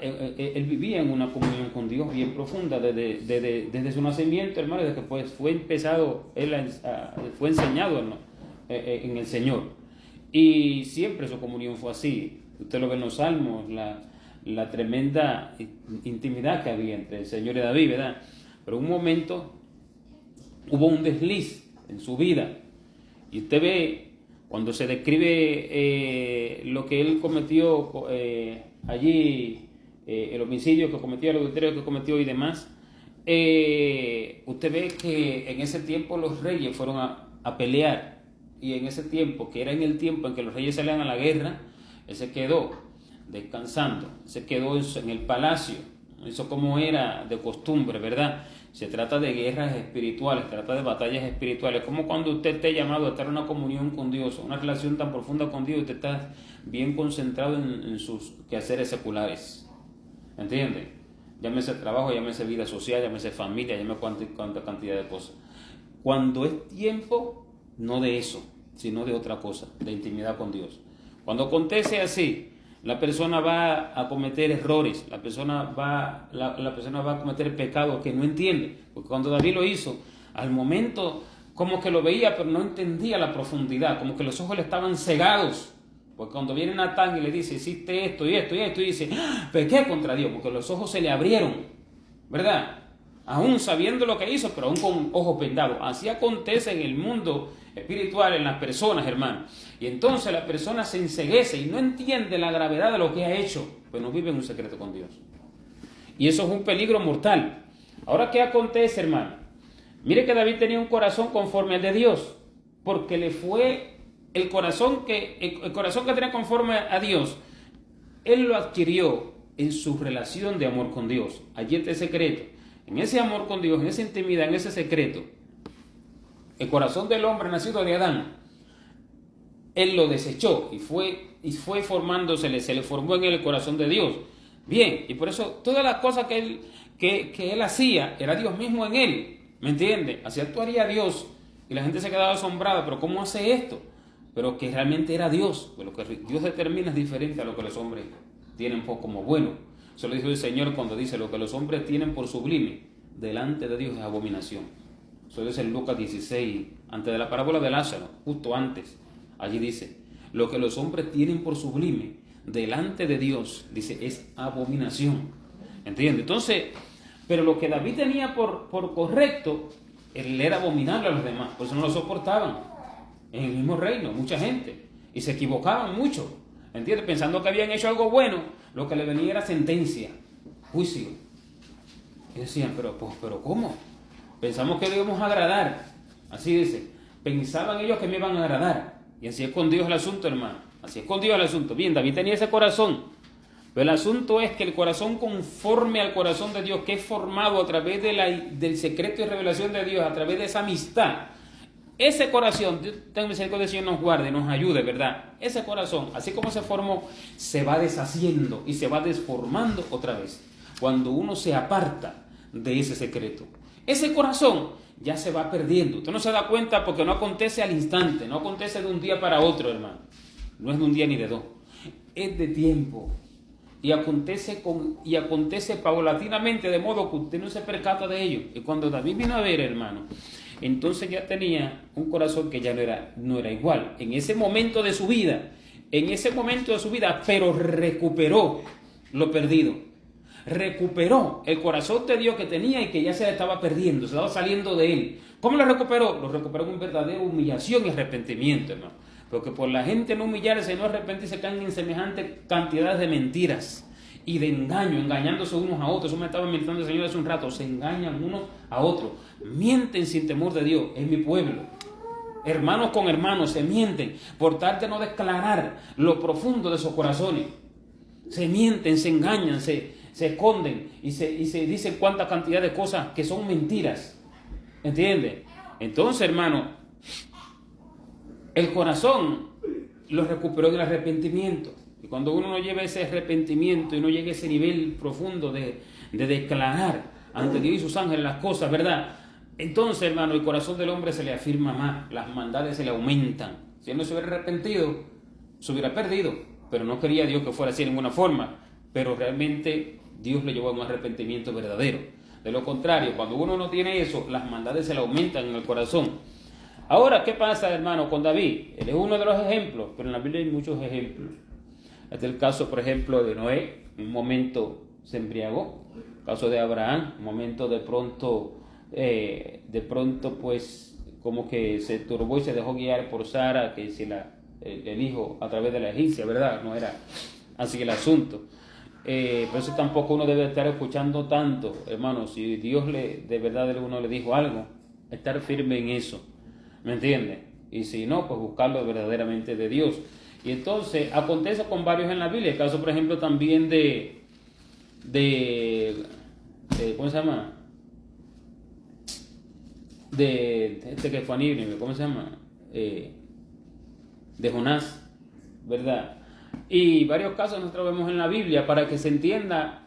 él vivía en una comunión con Dios bien profunda desde su nacimiento, hermano, desde que fue enseñado en el Señor. Y siempre su comunión fue así. Usted lo ve en los Salmos, la tremenda intimidad que había entre el Señor y David, ¿verdad? Pero en un momento hubo un desliz en su vida. Y usted ve, cuando se describe lo que él cometió allí, el homicidio que cometió, el adulterio que cometió y demás, usted ve que en ese tiempo los reyes fueron a pelear y en ese tiempo, que era en el tiempo en que los reyes salían a la guerra, él se quedó descansando, se quedó en el palacio, eso como era de costumbre, ¿verdad? Se trata de guerras espirituales, se trata de batallas espirituales, como cuando usted esté llamado a estar en una comunión con Dios, una relación tan profunda con Dios, usted está bien concentrado en sus quehaceres seculares, ¿entiende? Llámese trabajo, llámese vida social, llámese familia, llámese cuánta cantidad de cosas. Cuando es tiempo, no de eso, sino de otra cosa, de intimidad con Dios. Cuando acontece así, la persona va a cometer errores, la persona va a cometer pecados que no entiende, porque cuando David lo hizo, al momento como que lo veía, pero no entendía la profundidad, como que los ojos le estaban cegados, porque cuando viene Natán y le dice, hiciste esto y esto y esto, y dice, pequé contra Dios, porque los ojos se le abrieron, ¿verdad? Aún sabiendo lo que hizo, pero aún con ojos vendados. Así acontece en el mundo espiritual, en las personas, hermano. Y entonces la persona se enceguece y no entiende la gravedad de lo que ha hecho, pues no vive en un secreto con Dios. Y eso es un peligro mortal. Ahora, ¿qué acontece, hermano? Mire que David tenía un corazón conforme al de Dios, porque le fue el corazón que tenía conforme a Dios, él lo adquirió en su relación de amor con Dios. Allí está el secreto. En ese amor con Dios, en esa intimidad, en ese secreto, el corazón del hombre nacido de Adán, él lo desechó y fue formándose, se le formó en él el corazón de Dios. Bien, y por eso todas las cosas que él hacía, era Dios mismo en él, ¿me entiende? Así actuaría Dios y la gente se quedaba asombrada, pero ¿cómo hace esto? Pero que realmente era Dios, pues lo que Dios determina es diferente a lo que los hombres tienen como bueno. Eso lo dijo el Señor cuando dice, lo que los hombres tienen por sublime, delante de Dios es abominación. Eso dice en Lucas 16, antes de la parábola de Lázaro, justo antes. Allí dice, lo que los hombres tienen por sublime, delante de Dios, dice, es abominación. ¿Entiende? Entonces, pero lo que David tenía por correcto, él era abominable a los demás, por eso no lo soportaban. En el mismo reino, mucha gente, y se equivocaban mucho. ¿Entiendes? Pensando que habían hecho algo bueno, lo que le venía era sentencia, juicio. Y decían, pero ¿cómo? Pensamos que debemos agradar. Así dice, pensaban ellos que me iban a agradar. Y así es con Dios el asunto, hermano. Así es con Dios el asunto. Bien, David tenía ese corazón. Pero el asunto es que el corazón conforme al corazón de Dios, que es formado a través del secreto y revelación de Dios, a través de esa amistad, ese corazón, Dios tenga misericordia, el Señor nos guarde, nos ayude, ¿verdad? Ese corazón, así como se formó, se va deshaciendo y se va desformando otra vez. Cuando uno se aparta de ese secreto, ese corazón ya se va perdiendo. Usted no se da cuenta porque no acontece al instante, no acontece de un día para otro, hermano. No es de un día ni de dos, es de tiempo. Y acontece paulatinamente, de modo que usted no se percata de ello. Y cuando David vino a ver, hermano, entonces ya tenía un corazón que ya no era igual. En ese momento de su vida, pero recuperó lo perdido. Recuperó el corazón de Dios que tenía y que ya se le estaba perdiendo, se estaba saliendo de él. ¿Cómo lo recuperó? Lo recuperó con verdadera humillación y arrepentimiento, hermano. Porque por la gente no humillarse y no arrepentirse caen en semejantes cantidades de mentiras y de engaño, engañándose unos a otros. Eso me estaba inventando el Señor hace un rato. Se engañan unos a otros, mienten sin temor de Dios. Es mi pueblo. Hermanos con hermanos se mienten por tal de no declarar lo profundo de sus corazones. Se mienten, se engañan, se esconden y se dicen cuánta cantidad de cosas que son mentiras. ¿Entiendes? Entonces, hermano, el corazón lo recuperó en el arrepentimiento. Y cuando uno no lleva ese arrepentimiento y no llega a ese nivel profundo de declarar ante Dios y sus ángeles las cosas, ¿verdad? Entonces, hermano, el corazón del hombre se le afirma más, las maldades se le aumentan. Si él no se hubiera arrepentido, se hubiera perdido. Pero no quería Dios que fuera así de ninguna forma. Pero realmente Dios le llevó a un arrepentimiento verdadero. De lo contrario, cuando uno no tiene eso, las maldades se le aumentan en el corazón. Ahora, ¿qué pasa, hermano, con David? Él es uno de los ejemplos, pero en la Biblia hay muchos ejemplos. Este es el caso, por ejemplo, de Noé. En un momento se embriagó. El caso de Abraham. Un momento de pronto, pues, como que se turbó y se dejó guiar por Sara, que es el hijo a través de la egipcia, ¿verdad? No era así el asunto. Por eso tampoco uno debe estar escuchando tanto, hermano. Si Dios de verdad uno le dijo algo, estar firme en eso. ¿Me entiende? y si no, pues buscarlo verdaderamente de Dios. Y entonces acontece con varios en la Biblia, el caso por ejemplo también de ¿cómo se llama? De este que fue a Nínive, ¿cómo se llama? De Jonás, ¿verdad? Y varios casos nosotros vemos en la Biblia para que se entienda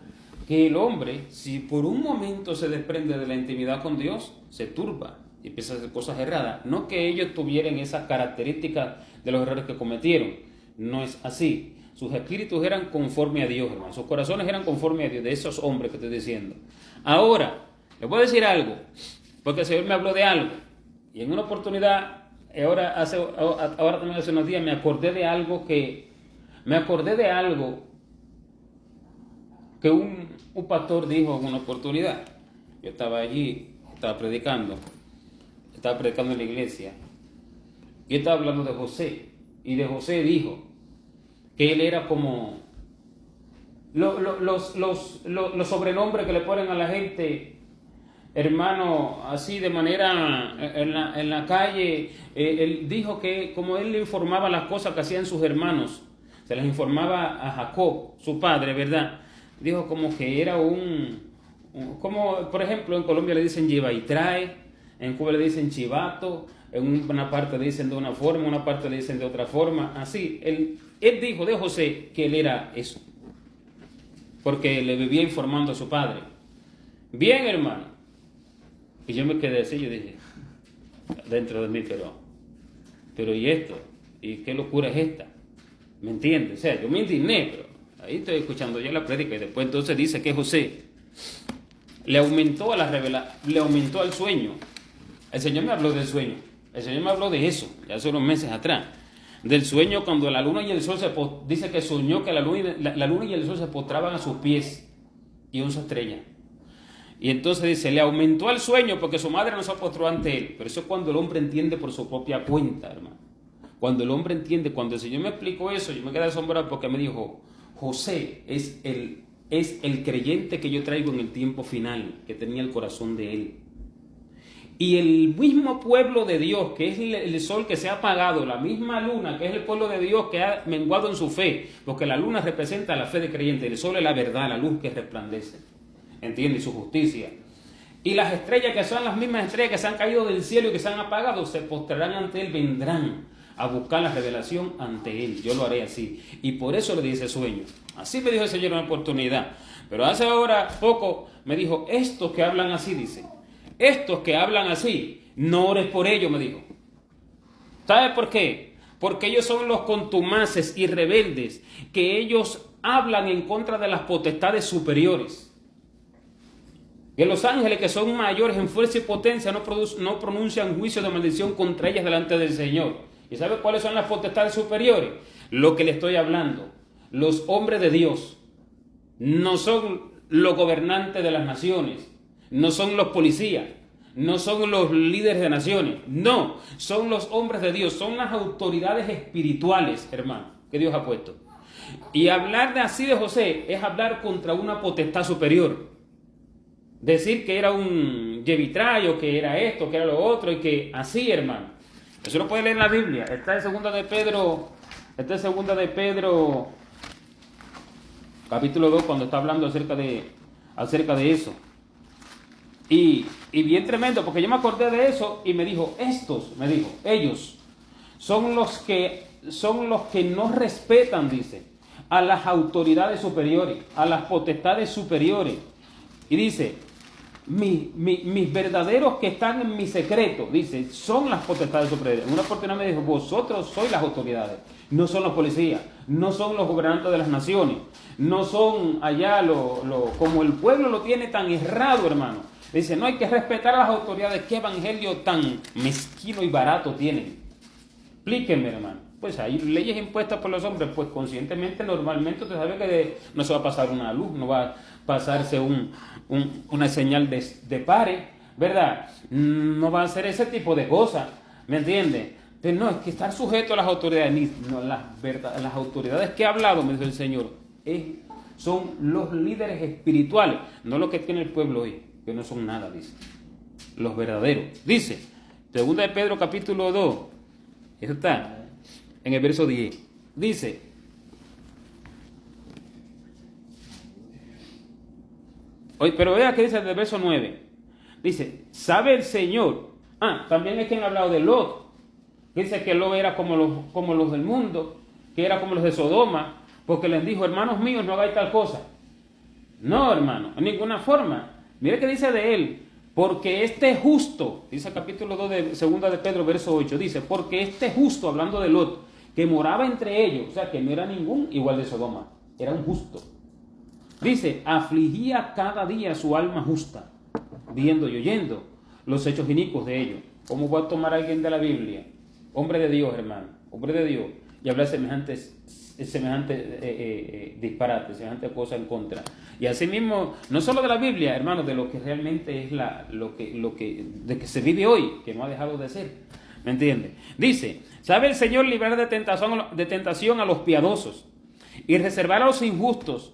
que el hombre, si por un momento se desprende de la intimidad con Dios, se turba y empieza a hacer cosas erradas. No que ellos tuvieran esas características de los errores que cometieron, no es así. Sus espíritus eran conforme a Dios, hermano. Sus corazones eran conforme a Dios, de esos hombres que estoy diciendo. Ahora, les voy a decir algo, porque el Señor me habló de algo. Y en una oportunidad, ahora también hace unos días, me acordé de algo que un pastor dijo en una oportunidad. Yo estaba allí, estaba predicando en la iglesia. Y estaba hablando de José. Y de José dijo que él era como los sobrenombres que le ponen a la gente, hermano, así de manera en la calle. Él dijo que como él le informaba las cosas que hacían sus hermanos, se las informaba a Jacob, su padre, ¿verdad? Dijo como que era como por ejemplo en Colombia le dicen lleva y trae, en Cuba le dicen chivato, en una parte le dicen de una forma, en una parte le dicen de otra forma, así. Él dijo de José que él era eso, porque le vivía informando a su padre. Bien, hermano. Y yo me quedé así, yo dije, dentro de mí, pero ¿y esto? ¿Y qué locura es esta? ¿Me entiendes? O sea, yo me indigné, pero ahí estoy escuchando ya la prédica y después entonces dice que José le aumentó al sueño. El Señor me habló del sueño. El Señor me habló de eso, ya hace unos meses atrás. Del sueño cuando la luna y el sol dice que soñó que la luna y el sol se postraban a sus pies y 11 estrellas. Y entonces dice, le aumentó al sueño porque su madre no se postró ante él. Pero eso es cuando el hombre entiende por su propia cuenta, hermano. Cuando el hombre entiende, cuando el Señor me explicó eso, yo me quedé asombrado porque me dijo, José es el creyente que yo traigo en el tiempo final, que tenía el corazón de él. Y el mismo pueblo de Dios, que es el sol que se ha apagado, la misma luna, que es el pueblo de Dios que ha menguado en su fe, porque la luna representa la fe de creyente, el sol es la verdad, la luz que resplandece, ¿entiendes? Su justicia. Y las estrellas, que son las mismas estrellas que se han caído del cielo y que se han apagado, se postrarán ante él, vendrán a buscar la revelación ante él. Yo lo haré así. Y por eso le dice sueño. Así me dijo el Señor en una oportunidad. Pero hace ahora poco me dijo, estos que hablan así, dice, estos que hablan así, no ores por ellos, me dijo. ¿Sabe por qué? Porque ellos son los contumaces y rebeldes, que ellos hablan en contra de las potestades superiores. Que los ángeles, que son mayores en fuerza y potencia, no pronuncian juicio de maldición contra ellas delante del Señor. ¿Y sabe cuáles son las potestades superiores? Lo que le estoy hablando. Los hombres de Dios no son los gobernantes de las naciones, no son los policías, no son los líderes de naciones, no, son los hombres de Dios, son las autoridades espirituales, hermano, que Dios ha puesto. Y hablar así de José es hablar contra una potestad superior. Decir que era un yevitrayo, que era esto, que era lo otro, y que así, hermano. Eso lo puede leer en la Biblia. Está en segunda de Pedro, capítulo 2, cuando está hablando acerca de eso. Y bien tremendo, porque yo me acordé de eso y me dijo, ellos son los que no respetan, dice, a las autoridades superiores, a las potestades superiores. Y dice, mis verdaderos que están en mi secreto, dice, son las potestades superiores. En una oportunidad me dijo, vosotros sois las autoridades, no son los policías, no son los gobernantes de las naciones, no son allá como el pueblo lo tiene tan errado, hermano. Dice, no hay que respetar a las autoridades. ¿Qué evangelio tan mezquino y barato tienen? Explíquenme, hermano. Pues hay leyes impuestas por los hombres, pues conscientemente, normalmente usted sabe que no se va a pasar una luz, no va a pasarse una señal de pare, ¿verdad? No va a hacer ese tipo de cosas, ¿me entiende? Pero no, es que estar sujeto a las autoridades, las autoridades que ha hablado, me dijo el Señor, son los líderes espirituales, no lo que tiene el pueblo hoy, que no son nada, dice. Los verdaderos. Dice, 2 de Pedro capítulo 2, Eso está en el verso 10. Dice, pero vea que dice en el verso 9. Dice, sabe el Señor. También es quien ha hablado de Lot. Dice que Lot era como los del mundo, que era como los de Sodoma, porque les dijo, hermanos míos, no hagáis tal cosa. No, hermano, en ninguna forma. Mire que dice de él, porque este justo, dice el capítulo 2 de segunda de Pedro, verso 8, dice, porque este justo, hablando de Lot, que moraba entre ellos, o sea, que no era ningún igual de Sodoma, era un justo. Dice, afligía cada día su alma justa, viendo y oyendo los hechos inicuos de ellos. ¿Cómo va a tomar alguien de la Biblia, hombre de Dios, hermano, hombre de Dios, y hablar semejante disparate, semejante cosa en contra? Y así mismo, no solo de la Biblia, hermano, de lo que realmente es de que se vive hoy, que no ha dejado de ser. ¿Me entiende? Dice, ¿sabe el Señor librar de tentación a los piadosos y reservar a los injustos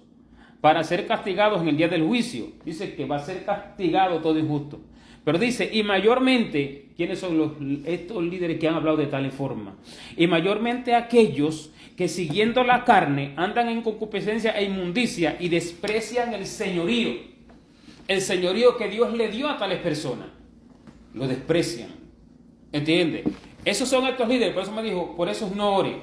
para ser castigados en el día del juicio? Dice que va a ser castigado todo injusto. Pero dice, y mayormente, ¿quiénes son estos líderes que han hablado de tal forma? Y mayormente aquellos que siguiendo la carne andan en concupiscencia e inmundicia y desprecian el señorío que Dios le dio a tales personas. Lo desprecian. ¿Entiende? Esos son estos líderes. Por eso me dijo, por eso no ore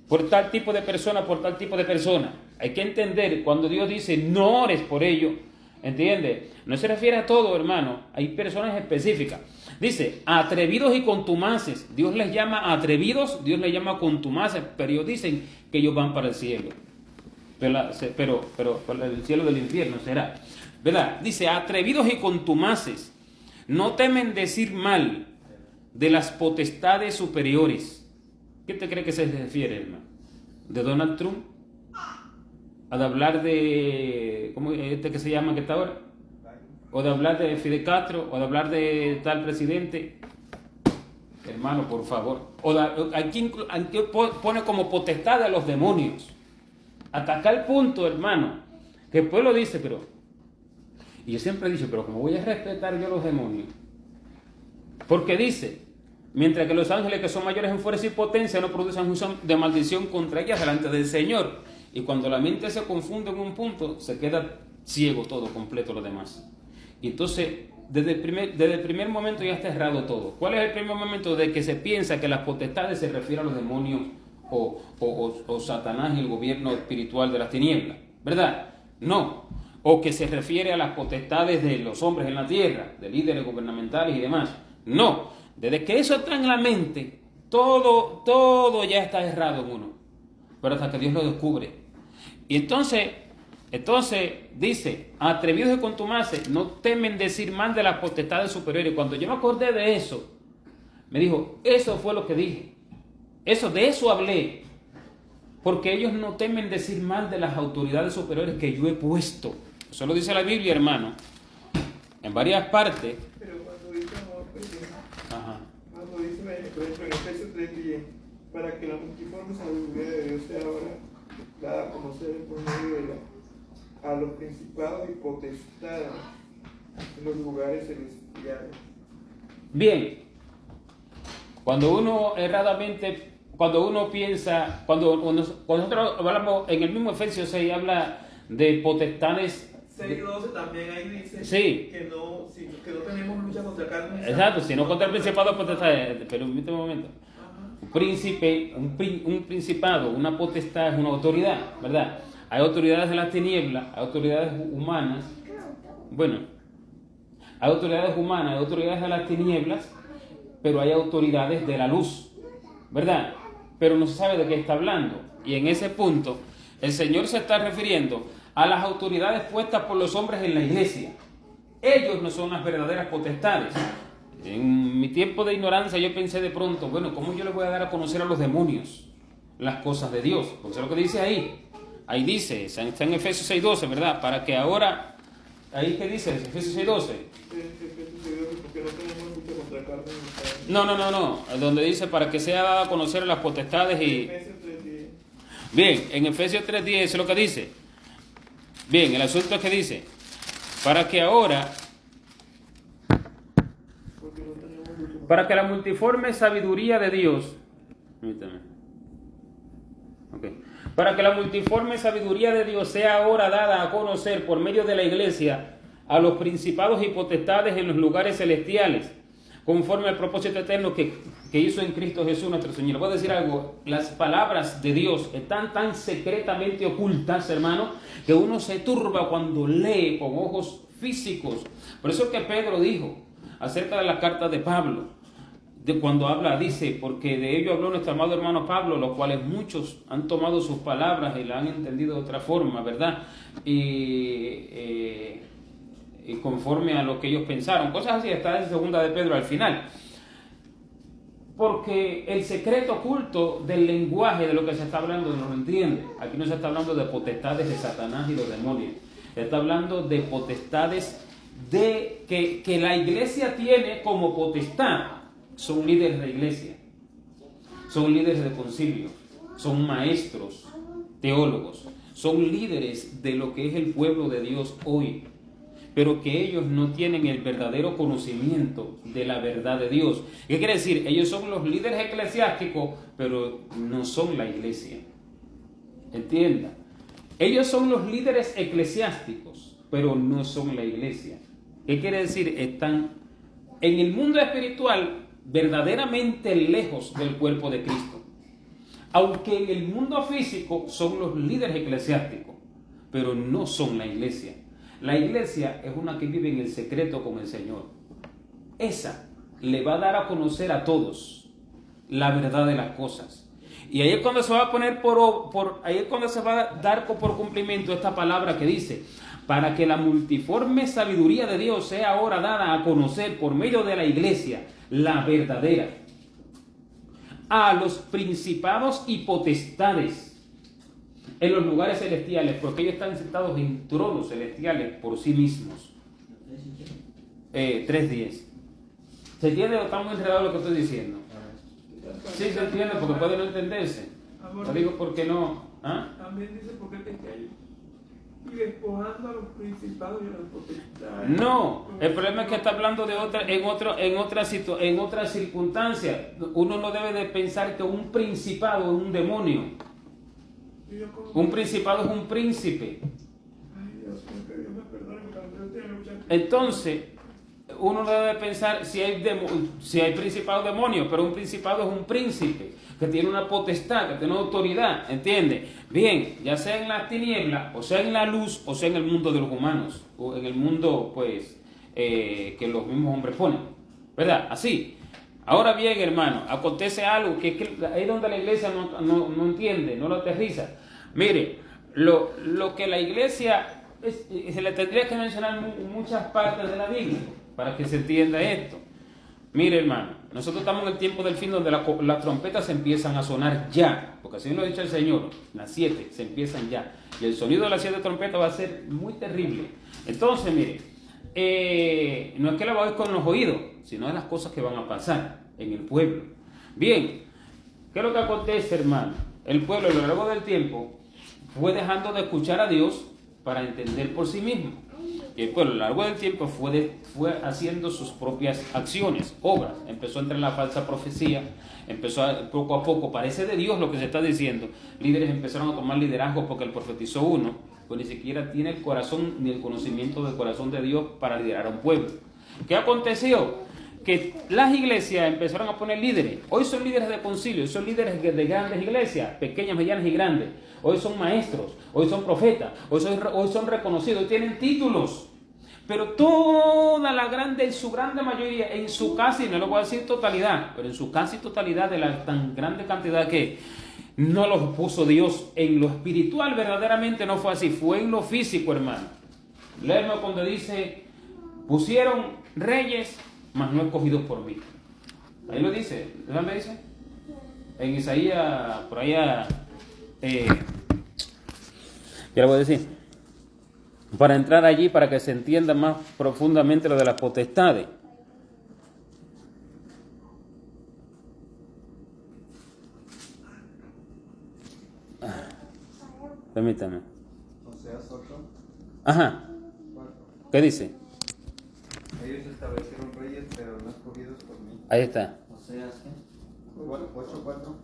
por tal tipo de persona, por tal tipo de persona. Hay que entender cuando Dios dice no ores por ello. ¿Entiende? No se refiere a todo, hermano. Hay personas específicas. Dice, atrevidos y contumaces. Dios les llama atrevidos, Dios les llama contumaces, pero ellos dicen que ellos van para el cielo. Pero para el cielo del infierno será. ¿Verdad? Dice, atrevidos y contumaces. No temen decir mal de las potestades superiores. ¿Qué te cree que se refiere, hermano? ¿De Donald Trump? ¿A de hablar de, ¿cómo que se llama que está ahora? ¿O de hablar de Fidel Castro? ¿O de hablar de tal presidente? Hermano, por favor. Aquí pone como potestad a los demonios. Hasta acá el punto, hermano, que el pueblo dice, y yo siempre he dicho, pero ¿cómo voy a respetar yo a los demonios? Porque dice, mientras que los ángeles que son mayores en fuerza y potencia no producen un son de maldición contra ellas delante del Señor. Y cuando la mente se confunde en un punto, se queda ciego todo, completo lo demás. Y entonces, desde el primer momento ya está errado todo. ¿Cuál es el primer momento de que se piensa que las potestades se refieren a los demonios o Satanás y el gobierno espiritual de las tinieblas? ¿Verdad? No. O que se refiere a las potestades de los hombres en la tierra, de líderes gubernamentales y demás. No. Desde que eso está en la mente, todo ya está errado en uno. Pero hasta que Dios lo descubre. Y entonces dice, atrevidos y contumaces, no temen decir mal de las potestades superiores. Cuando yo me acordé de eso, me dijo, eso fue lo que dije. De eso hablé. Porque ellos no temen decir mal de las autoridades superiores que yo he puesto. Eso lo dice la Biblia, hermano. En varias partes. Pero cuando dice amor, cuando dice, por ejemplo, en Efesios 3:10, para que la multiforme sabiduría de Dios sea ahora dada a conocer por medio a los principados y potestades en los lugares celestiales. Bien, cuando uno piensa, cuando nosotros hablamos en el mismo Efesios 6, habla de potestades. 6:12 también ahí dice sí, que no tenemos lucha contra carne. Exacto, sino contra el principado de potestades. Pero un momento. Un príncipe, un principado, una potestad es una autoridad, ¿verdad? Hay autoridades de las tinieblas, hay autoridades humanas. Bueno, hay autoridades humanas, hay autoridades de las tinieblas, pero hay autoridades de la luz, ¿verdad? Pero no se sabe de qué está hablando. Y en ese punto, el Señor se está refiriendo a las autoridades puestas por los hombres en la iglesia. Ellos no son las verdaderas potestades. En mi tiempo de ignorancia yo pensé de pronto, bueno, ¿cómo yo le voy a dar a conocer a los demonios las cosas de Dios? Porque es lo que dice ahí. Ahí dice, está en Efesios 6:12, ¿verdad? Para que ahora, ahí que dice, Efesios 6:12. Porque no tenemos lucha contra carne ni sangre. No. Donde dice para que sea dada a conocer las potestades y. Efesios 3:10. Bien, en Efesios 3:10 eso es lo que dice. Bien, el asunto es que dice, para que ahora. Porque no tenemos lucha Para que la multiforme sabiduría de Dios, permítame. Okay. Para que la multiforme sabiduría de Dios sea ahora dada a conocer por medio de la iglesia a los principados y potestades en los lugares celestiales, conforme al propósito eterno que hizo en Cristo Jesús nuestro Señor. Le voy a decir algo, las palabras de Dios están tan secretamente ocultas, hermano, que uno se turba cuando lee con ojos físicos. Por eso que Pedro dijo acerca de la carta de Pablo, cuando habla, dice, porque de ello habló nuestro amado hermano Pablo, los cuales muchos han tomado sus palabras y la han entendido de otra forma, ¿verdad? Y conforme a lo que ellos pensaron, cosas así, está en segunda de Pedro al final. Porque el secreto oculto del lenguaje de lo que se está hablando no lo entiende. Aquí no se está hablando de potestades de Satanás y los demonios. Se está hablando de potestades que la iglesia tiene como potestad. Son líderes de iglesia, son líderes de concilio, son maestros, teólogos, son líderes de lo que es el pueblo de Dios hoy, pero que ellos no tienen el verdadero conocimiento de la verdad de Dios. ¿Qué quiere decir? Ellos son los líderes eclesiásticos, pero no son la iglesia. Entienda, ellos son los líderes eclesiásticos, pero no son la iglesia. ¿Qué quiere decir? Están en el mundo espiritual verdaderamente lejos del cuerpo de Cristo. Aunque en el mundo físico son los líderes eclesiásticos, pero no son la iglesia. La iglesia es una que vive en el secreto con el Señor. Esa le va a dar a conocer a todos la verdad de las cosas. Y ahí es cuando se va a poner ahí es cuando se va a dar por cumplimiento esta palabra que dice: para que la multiforme sabiduría de Dios sea ahora dada a conocer por medio de la iglesia, la verdadera, a los principados y potestades en los lugares celestiales, porque ellos están sentados en tronos celestiales por sí mismos. 3:10. ¿Se entiende o está muy enredado lo que estoy diciendo? Sí, se entiende, porque puede no entenderse. Lo digo porque no. ¿Ah? También dice porque te calles. Y despojando a los principados y a los potestades. No, el problema es que está hablando de en otra circunstancia. Uno no debe de pensar que un principado es un demonio. Un principado es un príncipe. Ay, Dios mío, que Dios me perdone, porque Dios tiene mucha... Entonces, uno no debe pensar si hay principado o demonio, pero un principado es un príncipe que tiene una potestad, que tiene una autoridad, ¿entiende? Bien, ya sea en las tinieblas, o sea en la luz, o sea en el mundo de los humanos, o en el mundo, pues, que los mismos hombres ponen, ¿verdad? Así. Ahora bien, hermano, acontece algo que ahí donde la iglesia no entiende, no lo aterriza. Mire, lo que la iglesia, se le tendría que mencionar muchas partes de la Biblia para que se entienda esto. Mire, hermano, nosotros estamos en el tiempo del fin donde las trompetas se empiezan a sonar ya, porque así lo ha dicho el Señor, las 7 se empiezan ya, y el sonido de las 7 trompetas va a ser muy terrible. Entonces, mire, no es que la va a oír con los oídos, sino de las cosas que van a pasar en el pueblo. Bien, ¿qué es lo que acontece, hermano? El pueblo a lo largo del tiempo fue dejando de escuchar a Dios para entender por sí mismo. Y el pueblo a lo largo del tiempo fue haciendo sus propias acciones, obras. Empezó a entrar en la falsa profecía, poco a poco, parece de Dios lo que se está diciendo. Líderes empezaron a tomar liderazgo porque él profetizó uno, pues ni siquiera tiene el corazón ni el conocimiento del corazón de Dios para liderar a un pueblo. ¿Qué aconteció? Que las iglesias empezaron a poner líderes. Hoy son líderes de concilio, son líderes de grandes iglesias, pequeñas, medianas y grandes. Hoy son maestros, hoy son profetas, hoy son reconocidos, hoy tienen títulos. Pero toda la en su grande mayoría, en su casi, no lo voy a decir totalidad, pero en su casi totalidad de la tan grande cantidad que no los puso Dios en lo espiritual, verdaderamente no fue así, fue en lo físico, hermano. Léeme cuando dice, pusieron reyes, mas no escogidos por mí. Ahí lo dice, ¿dónde dice? En Isaías, por allá, ¿qué le voy a decir? Para entrar allí, para que se entienda más profundamente lo de las potestades. Permítame. Oseas 8. Ajá. ¿Qué dice? Ellos establecieron reyes, pero no escogidos por mí. Ahí está. Oseas, ¿qué? 8:4.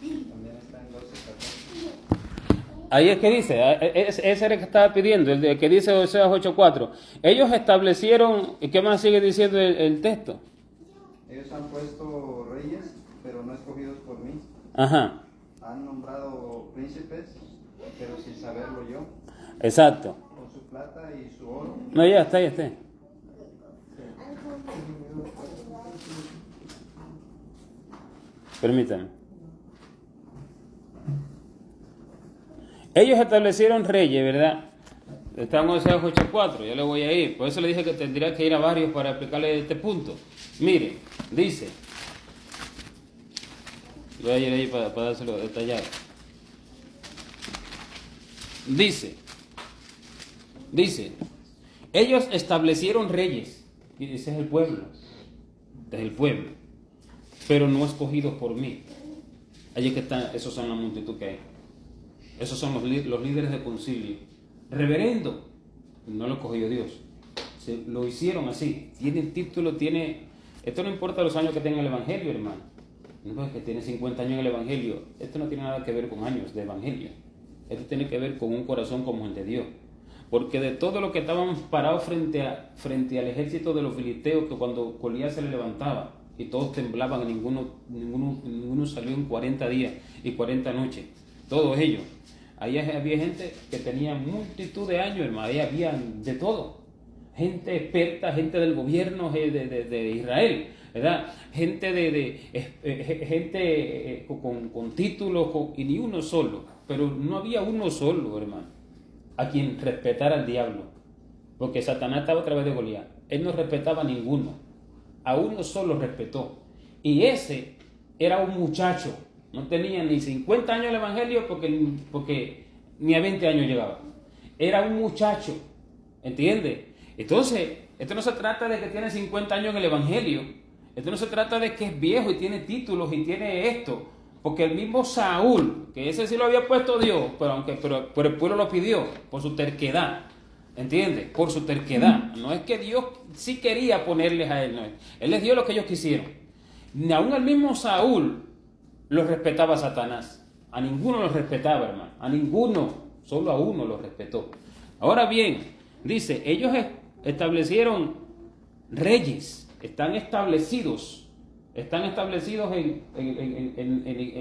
También está en 12:14. Ahí es que dice, ese era el que estaba pidiendo, el que dice Oseas 8:4. Ellos establecieron, ¿y qué más sigue diciendo el texto? Ellos han puesto reyes, pero no escogidos por mí. Ajá, Han nombrado príncipes, pero sin saberlo yo, exacto. con su plata y su oro. No, ya está, ya está. Permítame. Ellos establecieron reyes, ¿verdad? Estamos en Oseas 8:4, ya le voy a ir. Por eso le dije que tendría que ir a varios para explicarle este punto. Mire, dice. Voy a ir ahí para dárselo detallado. Dice, ellos establecieron reyes, y ese es el pueblo, pero no escogidos por mí. Allí que están, esos son la multitud que hay. Esos son los líderes de concilio. Reverendo, no lo escogió Dios. Lo hicieron así. Tiene título, esto no importa los años que tenga el Evangelio, hermano. No es que tiene 50 años en el Evangelio. Esto no tiene nada que ver con años de Evangelio. Esto tiene que ver con un corazón como el de Dios. Porque de todo lo que estaban parados frente al ejército de los filisteos, que cuando Goliat se le levantaba y todos temblaban, ninguno salió en 40 días y 40 noches. Todos ellos. Ahí había gente que tenía multitud de años, hermano. Ahí había de todo. Gente experta, gente del gobierno de Israel, ¿verdad? Gente gente con títulos, y ni uno solo. Pero no había uno solo, hermano, a quien respetara al diablo. Porque Satanás estaba a través de Goliat. Él no respetaba a ninguno. A uno solo respetó. Y ese era un muchacho. No tenía ni 50 años el Evangelio porque ni a 20 años llegaba. Era un muchacho. ¿Entiendes? Entonces, esto no se trata de que tiene 50 años en el Evangelio. Esto no se trata de que es viejo y tiene títulos y tiene esto. Porque el mismo Saúl, que ese sí lo había puesto Diel, pero el pueblo lo pidió por su terquedad. ¿Entiendes? Por su terquedad. No es que Dios sí quería ponerles a él. No. Él les dio lo que ellos quisieron. Ni aún el mismo Saúl lo respetaba a Satanás. A ninguno lo respetaba, hermano. A ninguno. Solo a uno lo respetó. Ahora bien, dice, ellos establecieron reyes. Están establecidos en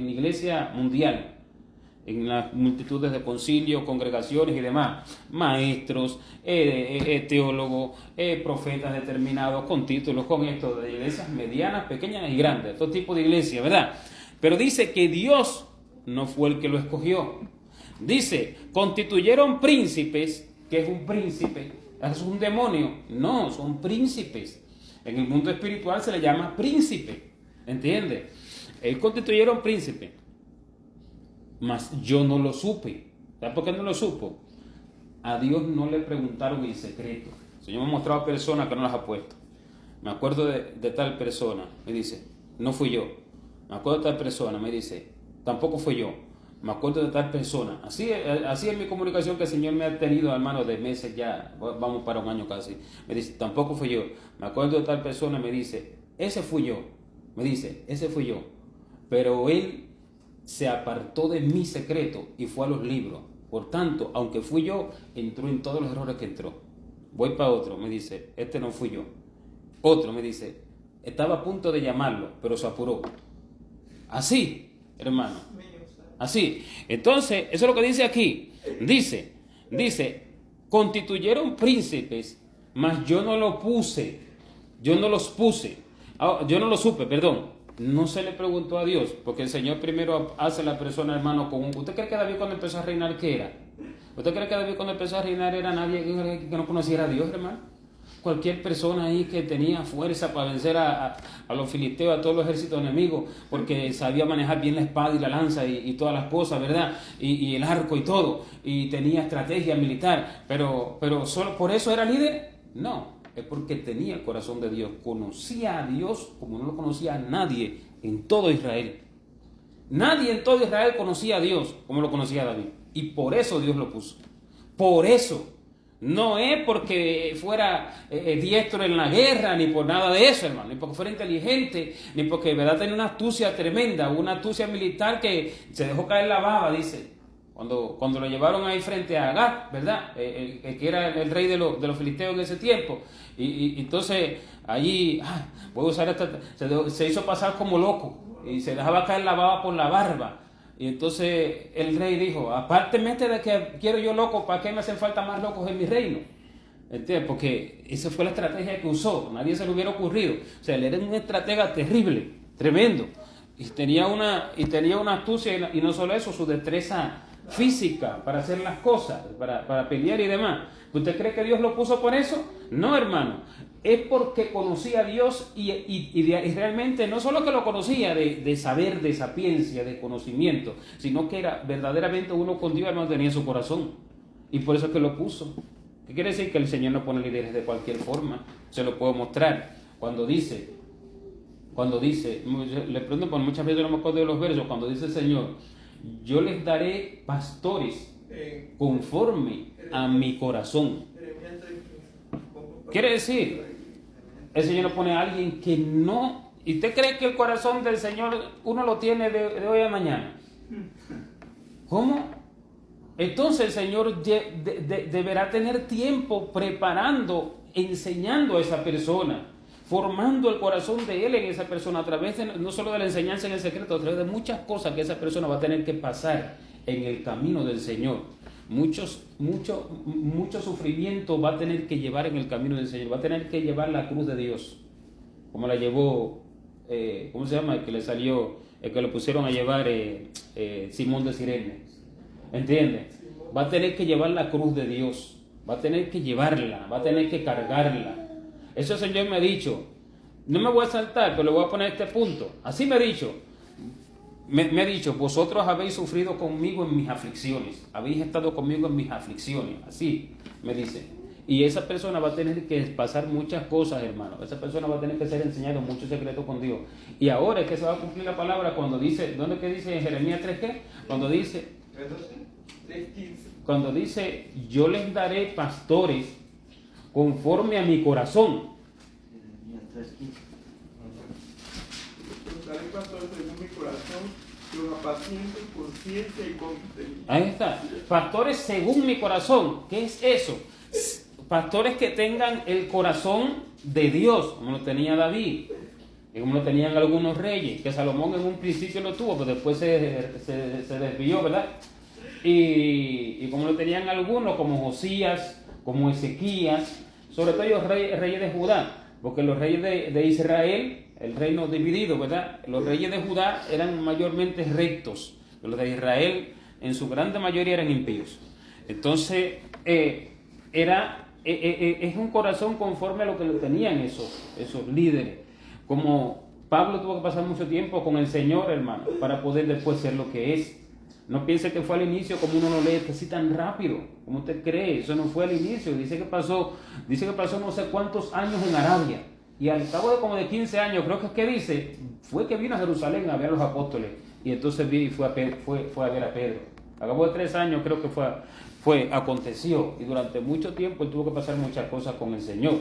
la iglesia mundial, en las multitudes de concilios, congregaciones y demás, maestros, teólogos, profetas determinados, con títulos, con esto, de iglesias medianas, pequeñas y grandes, todo tipo de iglesias, ¿verdad? Pero dice que Dios no fue el que lo escogió. Dice, constituyeron príncipes. ¿Qué es un príncipe? ¿Es un demonio? No, son príncipes. En el mundo espiritual se le llama príncipe, ¿entiendes? Ellos constituyeron príncipe, mas yo no lo supe. ¿Sabes por qué no lo supo? A Dios no le preguntaron en secreto. El Señor me ha mostrado personas que no las ha puesto. Me acuerdo de tal persona, me dice, no fui yo. Me acuerdo de tal persona, me dice, tampoco fui yo. Me acuerdo de tal persona. Así es mi comunicación que el Señor me ha tenido, hermano, de meses ya. Vamos para un año casi. Me dice, tampoco fui yo. Me acuerdo de tal persona, me dice, ese fui yo. Me dice, ese fui yo. Pero él se apartó de mi secreto y fue a los libros. Por tanto, aunque fui yo, entró en todos los errores que entró. Voy para otro, me dice, este no fui yo. Otro me dice, estaba a punto de llamarlo, pero se apuró. Así, hermano. Así. Entonces, eso es lo que dice aquí. Dice, constituyeron príncipes, mas yo no lo puse. Yo no los puse. Yo no lo supe, perdón. No se le preguntó a Dios, porque el Señor primero hace a la persona, hermano, con un... ¿Usted cree que David cuando empezó a reinar qué era? ¿Usted cree que David cuando empezó a reinar era nadie que no conociera a Dios, hermano? Cualquier persona ahí que tenía fuerza para vencer a los filisteos, a todos los ejércitos enemigos, porque sabía manejar bien la espada y la lanza y todas las cosas, ¿verdad? Y el arco y todo, y tenía estrategia militar, pero solo por eso era líder. No, es porque tenía el corazón de Dios, conocía a Dios como no lo conocía a nadie en todo Israel. Nadie en todo Israel conocía a Dios como lo conocía David. Y por eso Dios lo puso. Por eso. No es porque fuera diestro en la guerra, ni por nada de eso, hermano. Ni porque fuera inteligente, ni porque de verdad tenía una astucia tremenda, una astucia militar que se dejó caer la baba, dice. Cuando lo llevaron ahí frente a Agag, ¿verdad? Que era el rey de los filisteos en ese tiempo. Y entonces allí, voy a usar se hizo pasar como loco y se dejaba caer la baba por la barba. Y entonces el rey dijo, apárteme de que quiero yo loco, ¿para qué me hacen falta más locos en mi reino? ¿Entiendes? Porque esa fue la estrategia que usó, nadie se le hubiera ocurrido. O sea, él era un estratega terrible, tremendo. Y tenía una astucia, y no solo eso, su destreza física para hacer las cosas, para pelear y demás. ¿Usted cree que Dios lo puso por eso? No, hermano. Es porque conocía a Dios y realmente no solo que lo conocía de saber, de sapiencia, de conocimiento, sino que era verdaderamente uno con Dios, hermano, tenía su corazón. Y por eso es que lo puso. ¿Qué quiere decir? Que el Señor no pone líderes de cualquier forma. Se lo puedo mostrar. Cuando dice, le pregunto, por muchas veces no me acuerdo de los versos, cuando dice el Señor, yo les daré pastores conforme a mi corazón. Quiere decir, el Señor nos pone a alguien que no... ¿Y usted cree que el corazón del Señor uno lo tiene de hoy a mañana? ¿Cómo? Entonces el Señor deberá tener tiempo preparando, enseñando a esa persona, formando el corazón de él en esa persona a través no solo de la enseñanza en el secreto, a través de muchas cosas que esa persona va a tener que pasar en el camino del Señor. Mucho sufrimiento va a tener que llevar en el camino del Señor, va a tener que llevar la cruz de Dios, como la llevó, ¿cómo se llama? El que le salió, el que lo pusieron a llevar Simón de Cirene, ¿entiendes? Va a tener que llevar la cruz de Dios, va a tener que llevarla, va a tener que cargarla. Eso el Señor me ha dicho, no me voy a saltar, pero le voy a poner este punto, así me ha dicho. Me ha dicho, vosotros habéis sufrido conmigo en mis aflicciones, habéis estado conmigo en mis aflicciones, así me dice. Y esa persona va a tener que pasar muchas cosas, hermano. Esa persona va a tener que ser enseñado muchos secretos con Dios. Y ahora es que se va a cumplir la palabra cuando dice, ¿dónde que dice en Jeremías 3 qué? Cuando dice, 3:15. Cuando dice, yo les daré pastores conforme a mi corazón. Daré pastores según mi corazón, que los apacienten con ciencia y con inteligencia. Ahí está. Pastores según mi corazón. ¿Qué es eso? Pastores que tengan el corazón de Dios, como lo tenía David, y como lo tenían algunos reyes, que Salomón en un principio lo tuvo, pero después se desvió, ¿verdad? Y como lo tenían algunos, como Josías, como Ezequías, sobre todo los reyes de Judá, porque los reyes de Israel, el reino dividido, ¿verdad? Los reyes de Judá eran mayormente rectos, los de Israel en su grande mayoría eran impíos. Entonces, es un corazón conforme a lo que lo tenían esos líderes. Como Pablo tuvo que pasar mucho tiempo con el Señor, hermano, para poder después ser lo que es. No piense que fue al inicio como uno lo lee así tan rápido, como usted cree. Eso no fue al inicio. Dice que pasó no sé cuántos años en Arabia. Y al cabo de como de 15 años, creo que es que dice, fue que vino a Jerusalén a ver a los apóstoles. Y entonces fue a ver a Pedro. Al cabo de 3 años creo que aconteció. Y durante mucho tiempo él tuvo que pasar muchas cosas con el Señor.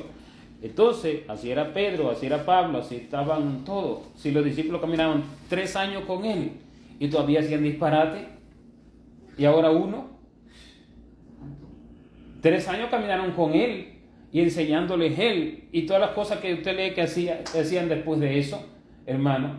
Entonces, así era Pedro, así era Pablo, así estaban todos. Si los discípulos caminaban 3 años con él y todavía hacían disparate, y ahora 3 años caminaron con él y enseñándoles él y todas las cosas que usted lee que hacían después de eso, hermano,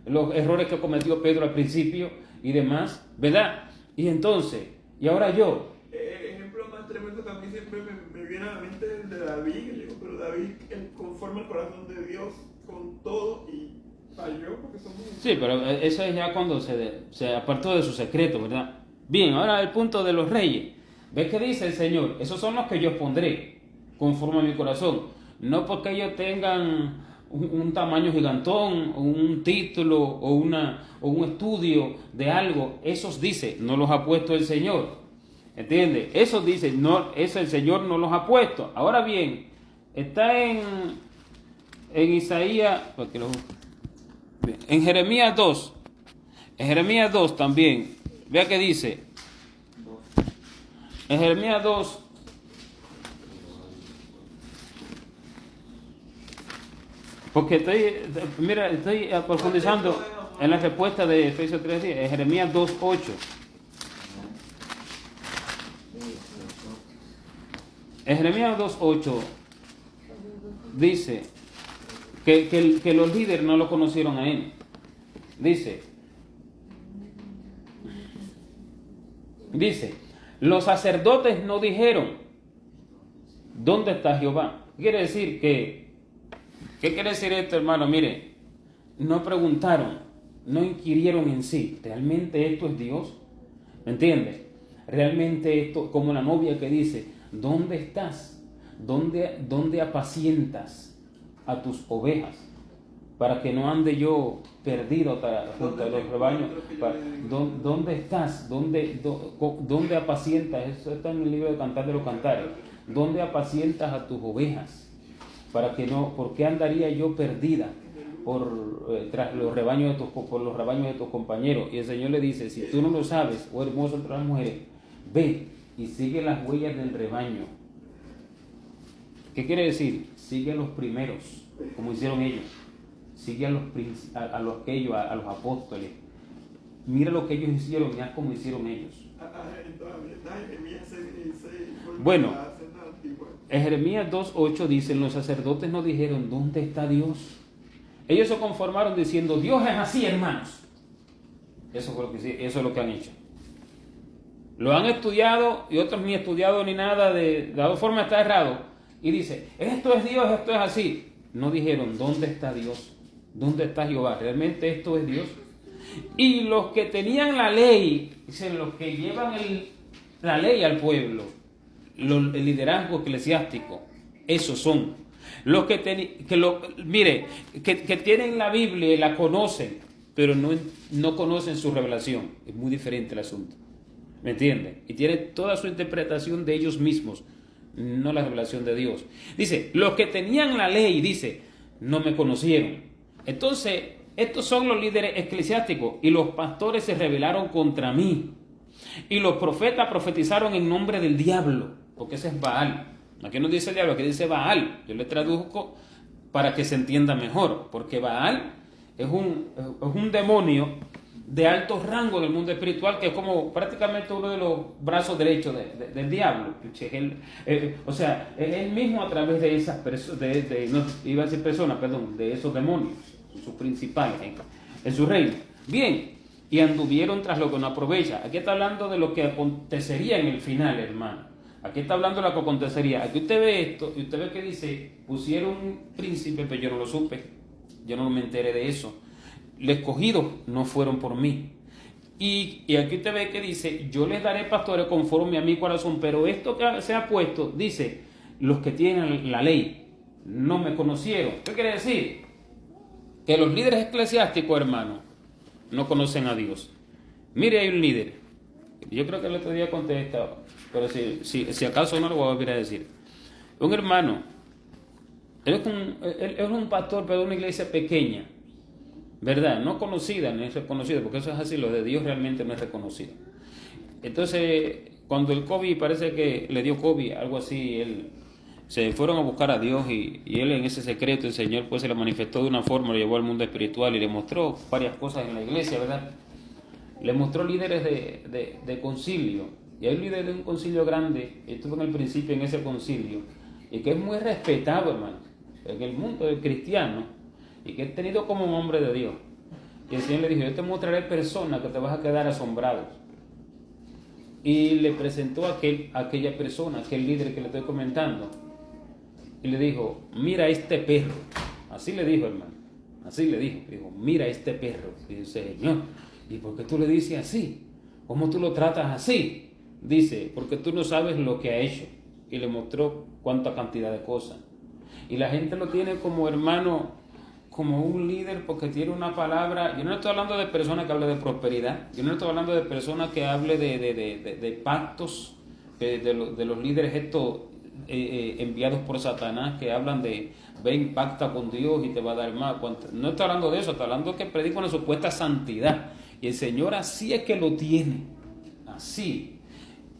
los errores que cometió Pedro al principio y demás, ¿verdad? Y entonces, y ahora yo. El ejemplo más tremendo también siempre me viene a la mente el de David. Yo digo, pero David, conforme al corazón de Dios, con todo, y falló porque somos... Sí, pero eso es ya cuando se apartó de su secreto, ¿verdad? Bien, ahora el punto de los reyes. ¿Ves qué dice el Señor? Esos son los que yo pondré conforme a mi corazón. No porque ellos tengan un tamaño gigantón, o un título, o un estudio de algo. Esos dice, no los ha puesto el Señor. ¿Entiendes? Esos dice, no, eso el Señor no los ha puesto. Ahora bien, está en Isaías, en Jeremías 2. En Jeremías 2 también, vea que dice, en Jeremías 2, porque estoy profundizando en la respuesta de Efesios 3:10, en Jeremías 2:8. En Jeremías 2:8 dice que los líderes no lo conocieron a él. Dice, los sacerdotes no dijeron, ¿dónde está Jehová? Quiere decir ¿qué quiere decir esto, hermano? Mire, no preguntaron, no inquirieron en sí, ¿realmente esto es Dios? ¿Me entiende? Realmente esto, como la novia que dice, ¿dónde estás? ¿Dónde apacientas a tus ovejas? Para que no ande yo perdido junto a los rebaños. ¿Dónde estás? ¿Dónde apacientas? Eso está en el libro de Cantar de los Cantares. ¿Dónde apacientas a tus ovejas? Para que no, ¿por qué andaría yo perdida tras los rebaños por los rebaños de tus compañeros? Y el Señor le dice, si tú no lo sabes, oh hermoso entre las mujeres, ve y sigue las huellas del rebaño. ¿Qué quiere decir? Sigue a los primeros, como hicieron ellos. Sigue a los apóstoles. Mira lo que ellos hicieron y haz como hicieron ellos. Bueno, en Jeremías 2:8 dicen, los sacerdotes nos dijeron, ¿dónde está Dios? Ellos se conformaron diciendo, Dios es así, hermanos. Eso es lo que han hecho. Lo han estudiado y otros ni estudiado ni nada, de la otra forma está errado. Y dice, esto es Dios, esto es así. No dijeron, ¿dónde está Dios? ¿Dónde está Jehová? ¿Realmente esto es Dios? Y los que tenían la ley, dicen, los que llevan la ley al pueblo, el liderazgo eclesiástico, esos son. Los que tienen la Biblia y la conocen, pero no conocen su revelación. Es muy diferente el asunto. ¿Me entienden? Y tienen toda su interpretación de ellos mismos, no la revelación de Dios. Dice, los que tenían la ley, dice, no me conocieron. Entonces, estos son los líderes eclesiásticos, y los pastores se rebelaron contra mí. Y los profetas profetizaron en nombre del diablo, porque ese es Baal. Aquí no dice el diablo, aquí dice Baal. Yo le traduzco para que se entienda mejor, porque Baal es un demonio de alto rango del mundo espiritual, que es como prácticamente uno de los brazos derechos del diablo. O sea, es él mismo a través de esas personas, de esos demonios, sus principales en su reino. Bien, y anduvieron tras lo que no aprovecha. Aquí está hablando de lo que acontecería en el final, hermano. Aquí está hablando de lo que acontecería. Aquí usted ve esto y usted ve que dice, pusieron un príncipe, pero yo no lo supe, yo no me enteré de eso. Los escogidos no fueron por mí. Y aquí usted ve que dice, yo les daré pastores conforme a mi corazón, pero esto que se ha puesto, dice, los que tienen la ley no me conocieron. ¿Qué quiere decir? Que los líderes eclesiásticos, hermano, no conocen a Dios. Mire, hay un líder, yo creo que el otro día contestaba, pero si acaso no lo voy a volver a decir. Un hermano, él es un pastor, pero de una iglesia pequeña, ¿verdad? No conocida, no es reconocida, porque eso es así, lo de Dios realmente no es reconocido. Entonces, cuando el COVID, parece que le dio COVID, algo así, se fueron a buscar a Dios y él en ese secreto, el Señor pues se le manifestó de una forma, lo llevó al mundo espiritual y le mostró varias cosas en la iglesia, ¿verdad? Le mostró líderes de concilio, y hay un líder de un concilio grande, estuvo en el principio en ese concilio, y que es muy respetado, hermano, en el mundo del cristiano, y que he tenido como un hombre de Dios. Y el Señor le dijo, yo te mostraré personas que te vas a quedar asombrados. Y le presentó a aquella persona, aquel líder que le estoy comentando, y le dijo, mira este perro. Así le dijo, hermano, así le dijo, mira este perro. Y dice, Señor, ¿y por qué tú le dices así? ¿Cómo tú lo tratas así? Dice, porque tú no sabes lo que ha hecho. Y le mostró cuánta cantidad de cosas. Y la gente lo tiene como hermano, como un líder, porque tiene una palabra. Yo no estoy hablando de personas que hablen de prosperidad, yo no estoy hablando de personas que hablen de pactos, de los líderes estos enviados por Satanás, que hablan de ven, pacta con Dios y te va a dar más. No estoy hablando de eso, estoy hablando que predica una supuesta santidad. Y el Señor así es que lo tiene. Así.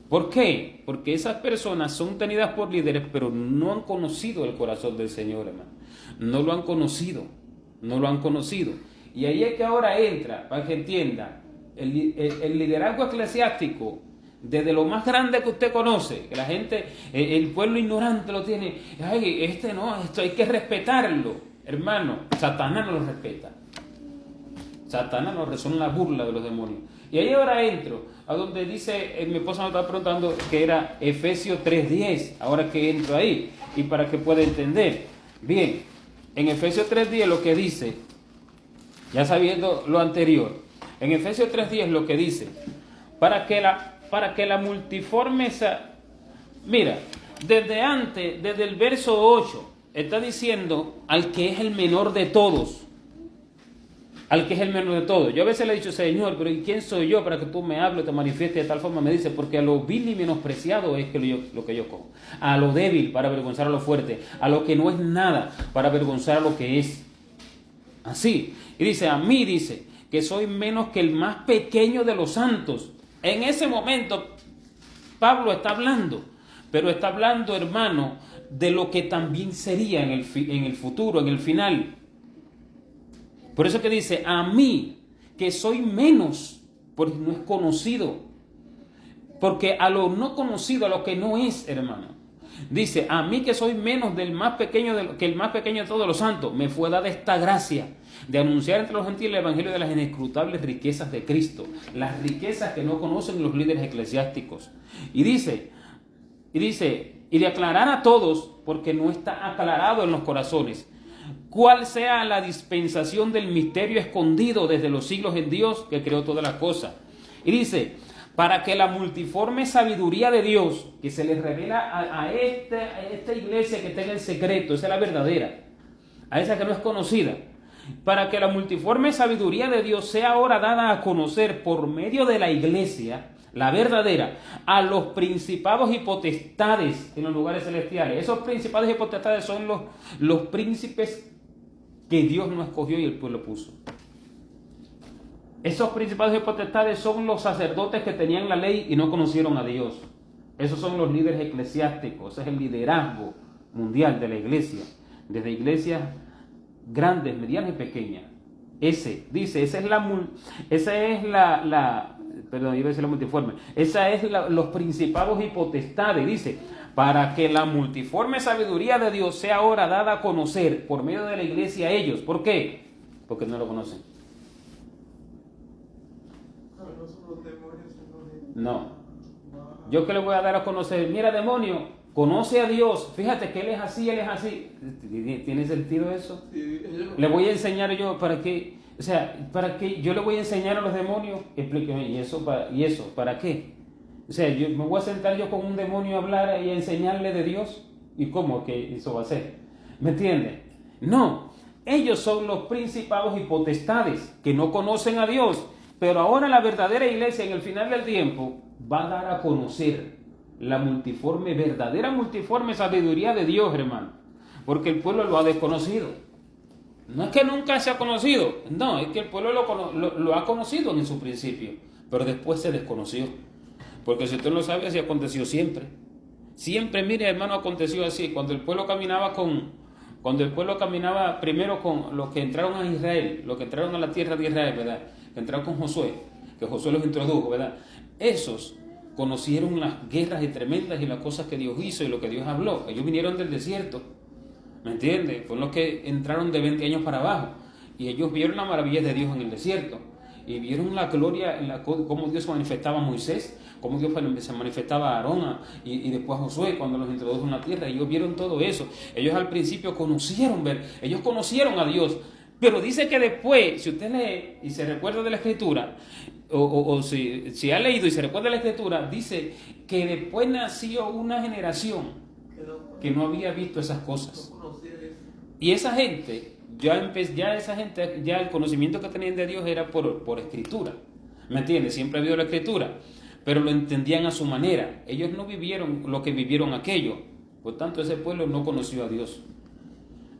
¿Por qué? Porque esas personas son tenidas por líderes, pero no han conocido el corazón del Señor, hermano. No lo han conocido. No lo han conocido. Y ahí es que ahora entra, para que entienda, el liderazgo eclesiástico, desde lo más grande que usted conoce, que la gente, el pueblo ignorante lo tiene, ay, esto hay que respetarlo. Hermano, Satanás no lo respeta. Satanás no, son la burla de los demonios. Y ahí ahora entro a donde dice, mi esposa me estaba preguntando que era Efesios 3:10, ahora que entro ahí, y para que pueda entender. Bien, en Efesios 3:10 lo que dice, ya sabiendo lo anterior, en Efesios 3:10 lo que dice, para que la multiforme, mira, desde el verso 8, está diciendo al que es el menor de todos. Al que es el menor de todos. Yo a veces le he dicho, Señor, pero ¿y quién soy yo para que tú me hables, te manifiestes de tal forma? Me dice, porque a lo vil y menospreciado es lo que yo cojo. A lo débil para avergonzar a lo fuerte. A lo que no es nada para avergonzar a lo que es. Así. Y dice, a mí dice, que soy menos que el más pequeño de los santos. En ese momento, Pablo está hablando. Pero está hablando, hermano, de lo que también sería en el futuro, en el final. Por eso que dice, a mí, que soy menos, porque no es conocido. Porque a lo no conocido, a lo que no es, hermano. Dice, a mí que soy menos que el más pequeño de todos los santos, me fue dada esta gracia de anunciar entre los gentiles el evangelio de las inescrutables riquezas de Cristo. Las riquezas que no conocen los líderes eclesiásticos. Y dice, y de aclarar a todos, porque no está aclarado en los corazones, cuál sea la dispensación del misterio escondido desde los siglos en Dios que creó todas las cosas. Y dice, para que la multiforme sabiduría de Dios que se les revela a esta iglesia que está en el secreto, esa es la verdadera, a esa que no es conocida, para que la multiforme sabiduría de Dios sea ahora dada a conocer por medio de la iglesia, la verdadera, a los principados y potestades en los lugares celestiales. Esos principados y potestades son los príncipes que Dios no escogió y el pueblo puso. Esos principados y potestades son los sacerdotes que tenían la ley y no conocieron a Dios. Esos son los líderes eclesiásticos. Ese es el liderazgo mundial de la iglesia, desde iglesias grandes, medianas y pequeñas. Esa es los principados y potestades. Dice, para que la multiforme sabiduría de Dios sea ahora dada a conocer por medio de la iglesia a ellos. ¿Por qué? Porque no lo conocen. No. Yo que le voy a dar a conocer, mira, demonio, conoce a Dios, fíjate que Él es así, Él es así. ¿Tiene sentido eso? Le voy a enseñar yo para qué, o sea, para qué yo le voy a enseñar a los demonios, explíqueme, ¿y eso para qué? O sea, yo me voy a sentar yo con un demonio a hablar y a enseñarle de Dios, ¿y cómo que eso va a ser? ¿Me entiende? No, ellos son los principados y potestades que no conocen a Dios, pero ahora la verdadera iglesia en el final del tiempo va a dar a conocer la verdadera multiforme sabiduría de Dios, hermano, porque el pueblo lo ha desconocido. No es que nunca se ha conocido, no, es que el pueblo lo ha conocido en su principio, pero después se desconoció, porque si usted lo sabe, así aconteció siempre. Siempre, mire, hermano, aconteció así. Cuando el pueblo caminaba primero con los que entraron a Israel, los que entraron a la tierra de Israel, ¿verdad? Que entraron con Josué, que Josué los introdujo, ¿verdad? Esos conocieron las guerras y tremendas y las cosas que Dios hizo y lo que Dios habló. Ellos vinieron del desierto, ¿me entiendes? Fueron los que entraron de 20 años para abajo y ellos vieron la maravilla de Dios en el desierto y vieron la gloria, cómo Dios se manifestaba a Moisés, cómo Dios se manifestaba a Aarón y después a Josué cuando los introdujo en la tierra. Ellos vieron todo eso. Ellos al principio conocieron a Dios. Pero dice que después, si usted lee y se recuerda de la Escritura, o si ha leído y se recuerda de la Escritura, dice que después nació una generación que no había visto esas cosas. Y esa gente, ya el conocimiento que tenían de Dios era por Escritura. ¿Me entiendes? Siempre ha habido la Escritura, pero lo entendían a su manera. Ellos no vivieron lo que vivieron aquello. Por tanto, ese pueblo no conoció a Dios.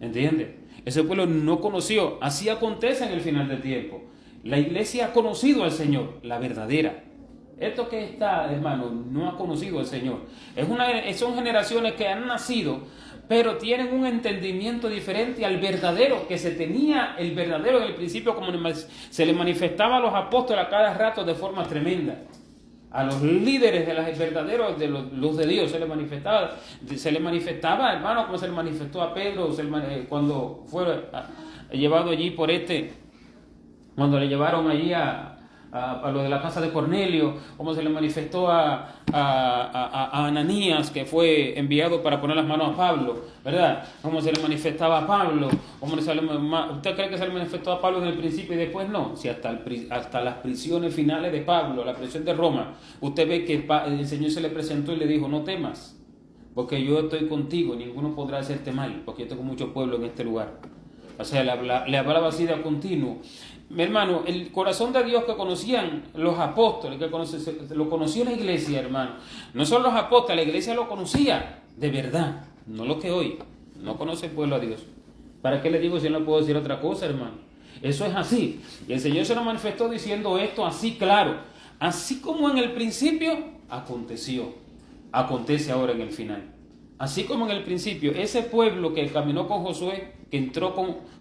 ¿Entiendes? Ese pueblo no conoció. Así acontece en el final del tiempo. La iglesia ha conocido al Señor, la verdadera. Esto que está, hermano, no ha conocido al Señor. Son generaciones que han nacido, pero tienen un entendimiento diferente al verdadero, que se tenía el verdadero en el principio, como se le manifestaba a los apóstoles a cada rato de forma tremenda. A los líderes de los verdaderos, de los de Dios, se les manifestaba, hermano, como se le manifestó a Pedro cuando fue llevado allí cuando le llevaron allí a lo de la casa de Cornelio, como se le manifestó a Ananías, que fue enviado para poner las manos a Pablo, ¿verdad? Como se le manifestaba a Pablo, ¿usted cree que se le manifestó a Pablo en el principio y después no? Si hasta las prisiones finales de Pablo, la prisión de Roma, usted ve que el Señor se le presentó y le dijo, no temas, porque yo estoy contigo, ninguno podrá hacerte mal, porque yo tengo mucho pueblo en este lugar. O sea, le hablaba así de continuo. Mi hermano, el corazón de Dios que conocían los apóstoles, lo conoció la iglesia, hermano. No son los apóstoles, la iglesia lo conocía de verdad, no lo que hoy. No conoce el pueblo a Dios. ¿Para qué le digo si no puedo decir otra cosa, hermano? Eso es así. Y el Señor se lo manifestó diciendo esto así claro. Así como en el principio, aconteció. Acontece ahora en el final. Así como en el principio, ese pueblo que caminó con Josué, que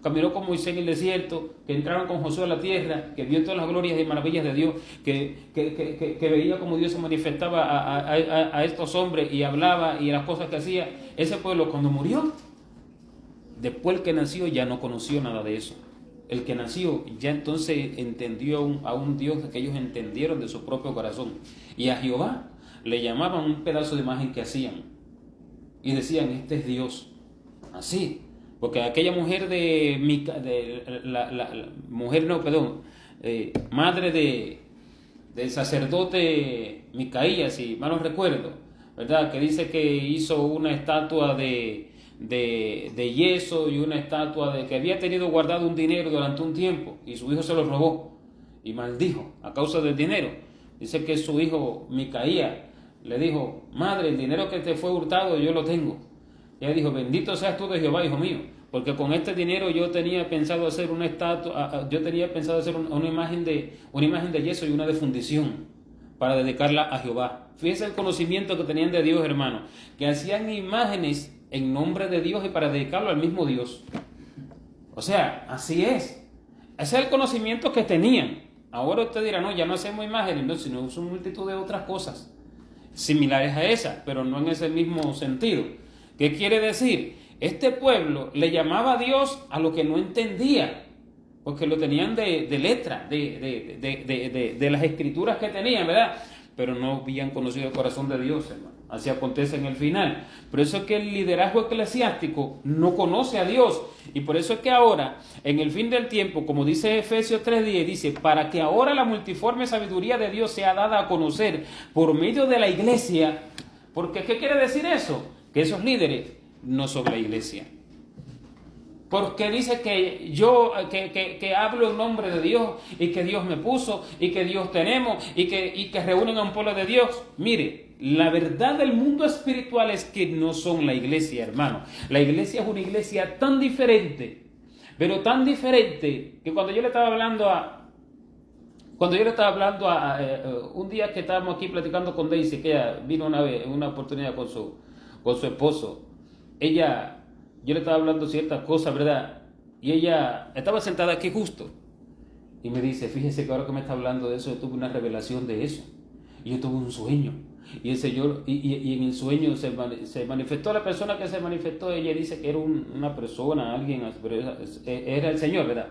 caminó con Moisés en el desierto, que entraron con Josué a la tierra, que vio todas las glorias y maravillas de Dios, que veía como Dios se manifestaba a estos hombres y hablaba y las cosas que hacía, ese pueblo cuando murió, después el que nació ya no conoció nada de eso. El que nació ya entonces entendió a un Dios que ellos entendieron de su propio corazón. Y a Jehová le llamaban un pedazo de imagen que hacían. Y decían, este es Dios. Así. Porque aquella mujer madre del sacerdote Micaías, si mal no recuerdo, ¿verdad? Que dice que hizo una estatua de yeso y una estatua que había tenido guardado un dinero durante un tiempo y su hijo se lo robó y maldijo a causa del dinero. Dice que su hijo Micaías le dijo, madre, el dinero que te fue hurtado yo lo tengo. Y ella dijo, bendito seas tú de Jehová, hijo mío, porque con este dinero yo tenía pensado hacer una estatua, una imagen de yeso y una de fundición para dedicarla a Jehová. Fíjense el conocimiento que tenían de Dios, hermano, que hacían imágenes en nombre de Dios y para dedicarlo al mismo Dios. O sea, así es. Ese es el conocimiento que tenían. Ahora usted dirá, no, ya no hacemos imágenes, no, sino son multitud de otras cosas similares a esa, pero no en ese mismo sentido. ¿Qué quiere decir? Este pueblo le llamaba a Dios a lo que no entendía, porque lo tenían de letra, de las escrituras que tenían, ¿verdad? Pero no habían conocido el corazón de Dios, hermano. Así acontece en el final. Por eso es que el liderazgo eclesiástico no conoce a Dios. Y por eso es que ahora, en el fin del tiempo, como dice Efesios 3:10, dice, para que ahora la multiforme sabiduría de Dios sea dada a conocer por medio de la iglesia. Porque, ¿qué quiere decir eso? Que esos líderes no son la iglesia. Porque dice que yo que hablo en nombre de Dios y que Dios me puso y que Dios tenemos y que reúnen a un pueblo de Dios. Mire, la verdad del mundo espiritual es que no son la iglesia, hermano. La iglesia es una iglesia tan diferente, pero tan diferente que cuando yo le estaba hablando un día que estábamos aquí platicando con Daisy, que ella vino una vez, en una oportunidad con su esposo, yo le estaba hablando ciertas cosas, ¿verdad? Y ella estaba sentada aquí justo. Y me dice, fíjese que ahora que me está hablando de eso, yo tuve una revelación de eso. Y yo tuve un sueño. Y el Señor, y en el sueño se manifestó la persona que se manifestó. Ella dice que era una persona, alguien, pero era el Señor, ¿verdad?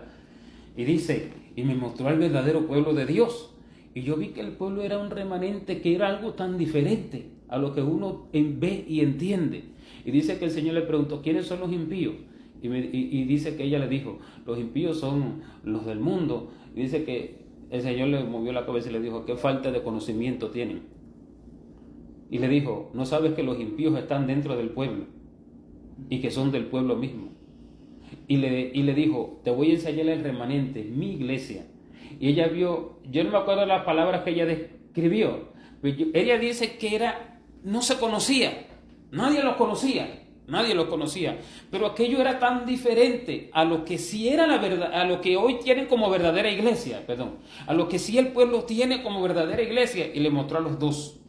Y dice, y me mostró al verdadero pueblo de Dios. Y yo vi que el pueblo era un remanente, que era algo tan diferente a lo que uno ve y entiende. Y dice que el Señor le preguntó, ¿quiénes son los impíos? Y dice que ella le dijo, los impíos son los del mundo. Y dice que el Señor le movió la cabeza y le dijo, ¿qué falta de conocimiento tienen? Y le dijo, ¿no sabes que los impíos están dentro del pueblo? Y que son del pueblo mismo. Y le dijo, te voy a enseñar el remanente, mi iglesia. Y ella vio, yo no me acuerdo las palabras que ella describió, pero ella dice que no se conocía. Nadie los conocía, nadie lo conocía, pero aquello era tan diferente a lo que sí era la verdad, a lo que hoy tienen como verdadera iglesia, perdón, a lo que sí el pueblo tiene como verdadera iglesia, y le mostró a los dos.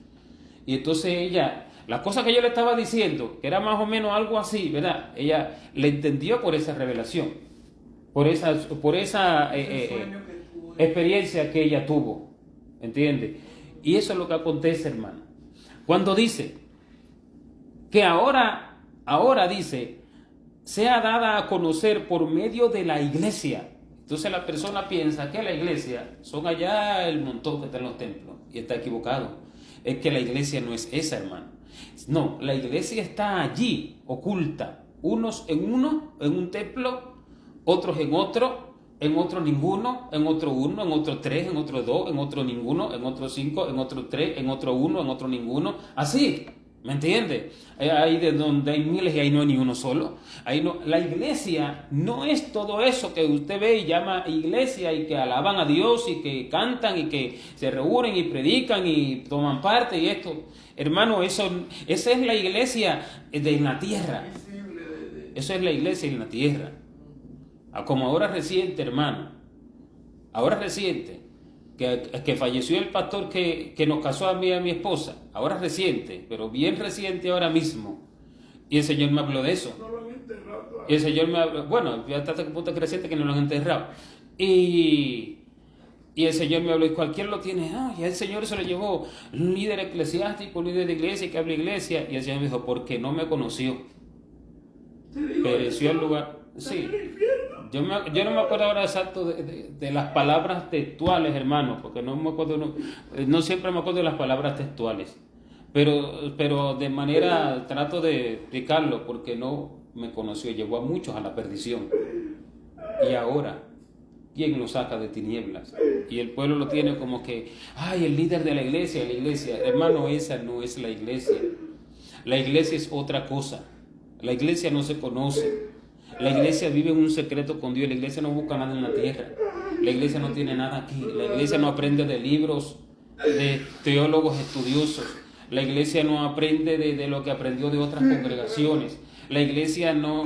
Y entonces ella, la cosa que yo le estaba diciendo, que era más o menos algo así, ¿verdad? Ella le entendió por esa revelación, por esa experiencia que ella tuvo, ¿entiende? Y eso es lo que acontece, hermano. Cuando dice que ahora dice, sea dada a conocer por medio de la iglesia. Entonces la persona piensa que la iglesia son allá el montón que está en los templos, y está equivocado. Es que la iglesia no es esa, hermano. No, la iglesia está allí, oculta. Unos en un templo, otros en otro ninguno, en otro uno, en otro tres, en otro dos, en otro ninguno, en otro cinco, en otro tres, en otro uno, en otro ninguno. Así, ¿me entiende? Ahí de donde hay miles y ahí no hay ni uno solo. Ahí no, la iglesia no es todo eso que usted ve y llama iglesia y que alaban a Dios y que cantan y que se reúnen y predican y toman parte y esto. Hermano, esa es la iglesia de la tierra. Eso es la iglesia en la tierra. Como ahora reciente, hermano, ahora reciente, que falleció el pastor que nos casó a mí y a mi esposa, ahora reciente, pero bien reciente ahora mismo, y el Señor me habló de eso. No lo han enterrado. Y el Señor me habló, bueno, ya hasta el punto creciente que no lo han enterrado. Y el Señor me habló, y cualquiera lo tiene, ya el Señor se lo llevó, un líder eclesiástico, un líder de iglesia que habla iglesia, y el Señor me dijo, porque no me conoció. Pereció el lugar. Sí. Yo no me acuerdo ahora exacto de las palabras textuales, hermano, porque no me acuerdo, no siempre me acuerdo de las palabras textuales, pero de manera trato de explicarlo, porque no me conoció, llevó a muchos a la perdición. Y ahora, ¿quién lo saca de tinieblas? Y el pueblo lo tiene como que, el líder de la iglesia, hermano, esa no es la iglesia. La iglesia es otra cosa. La iglesia no se conoce. La iglesia vive en un secreto con Dios. La iglesia no busca nada en la tierra. La iglesia no tiene nada aquí. La iglesia no aprende de libros de teólogos estudiosos. La iglesia no aprende de lo que aprendió de otras congregaciones. La iglesia no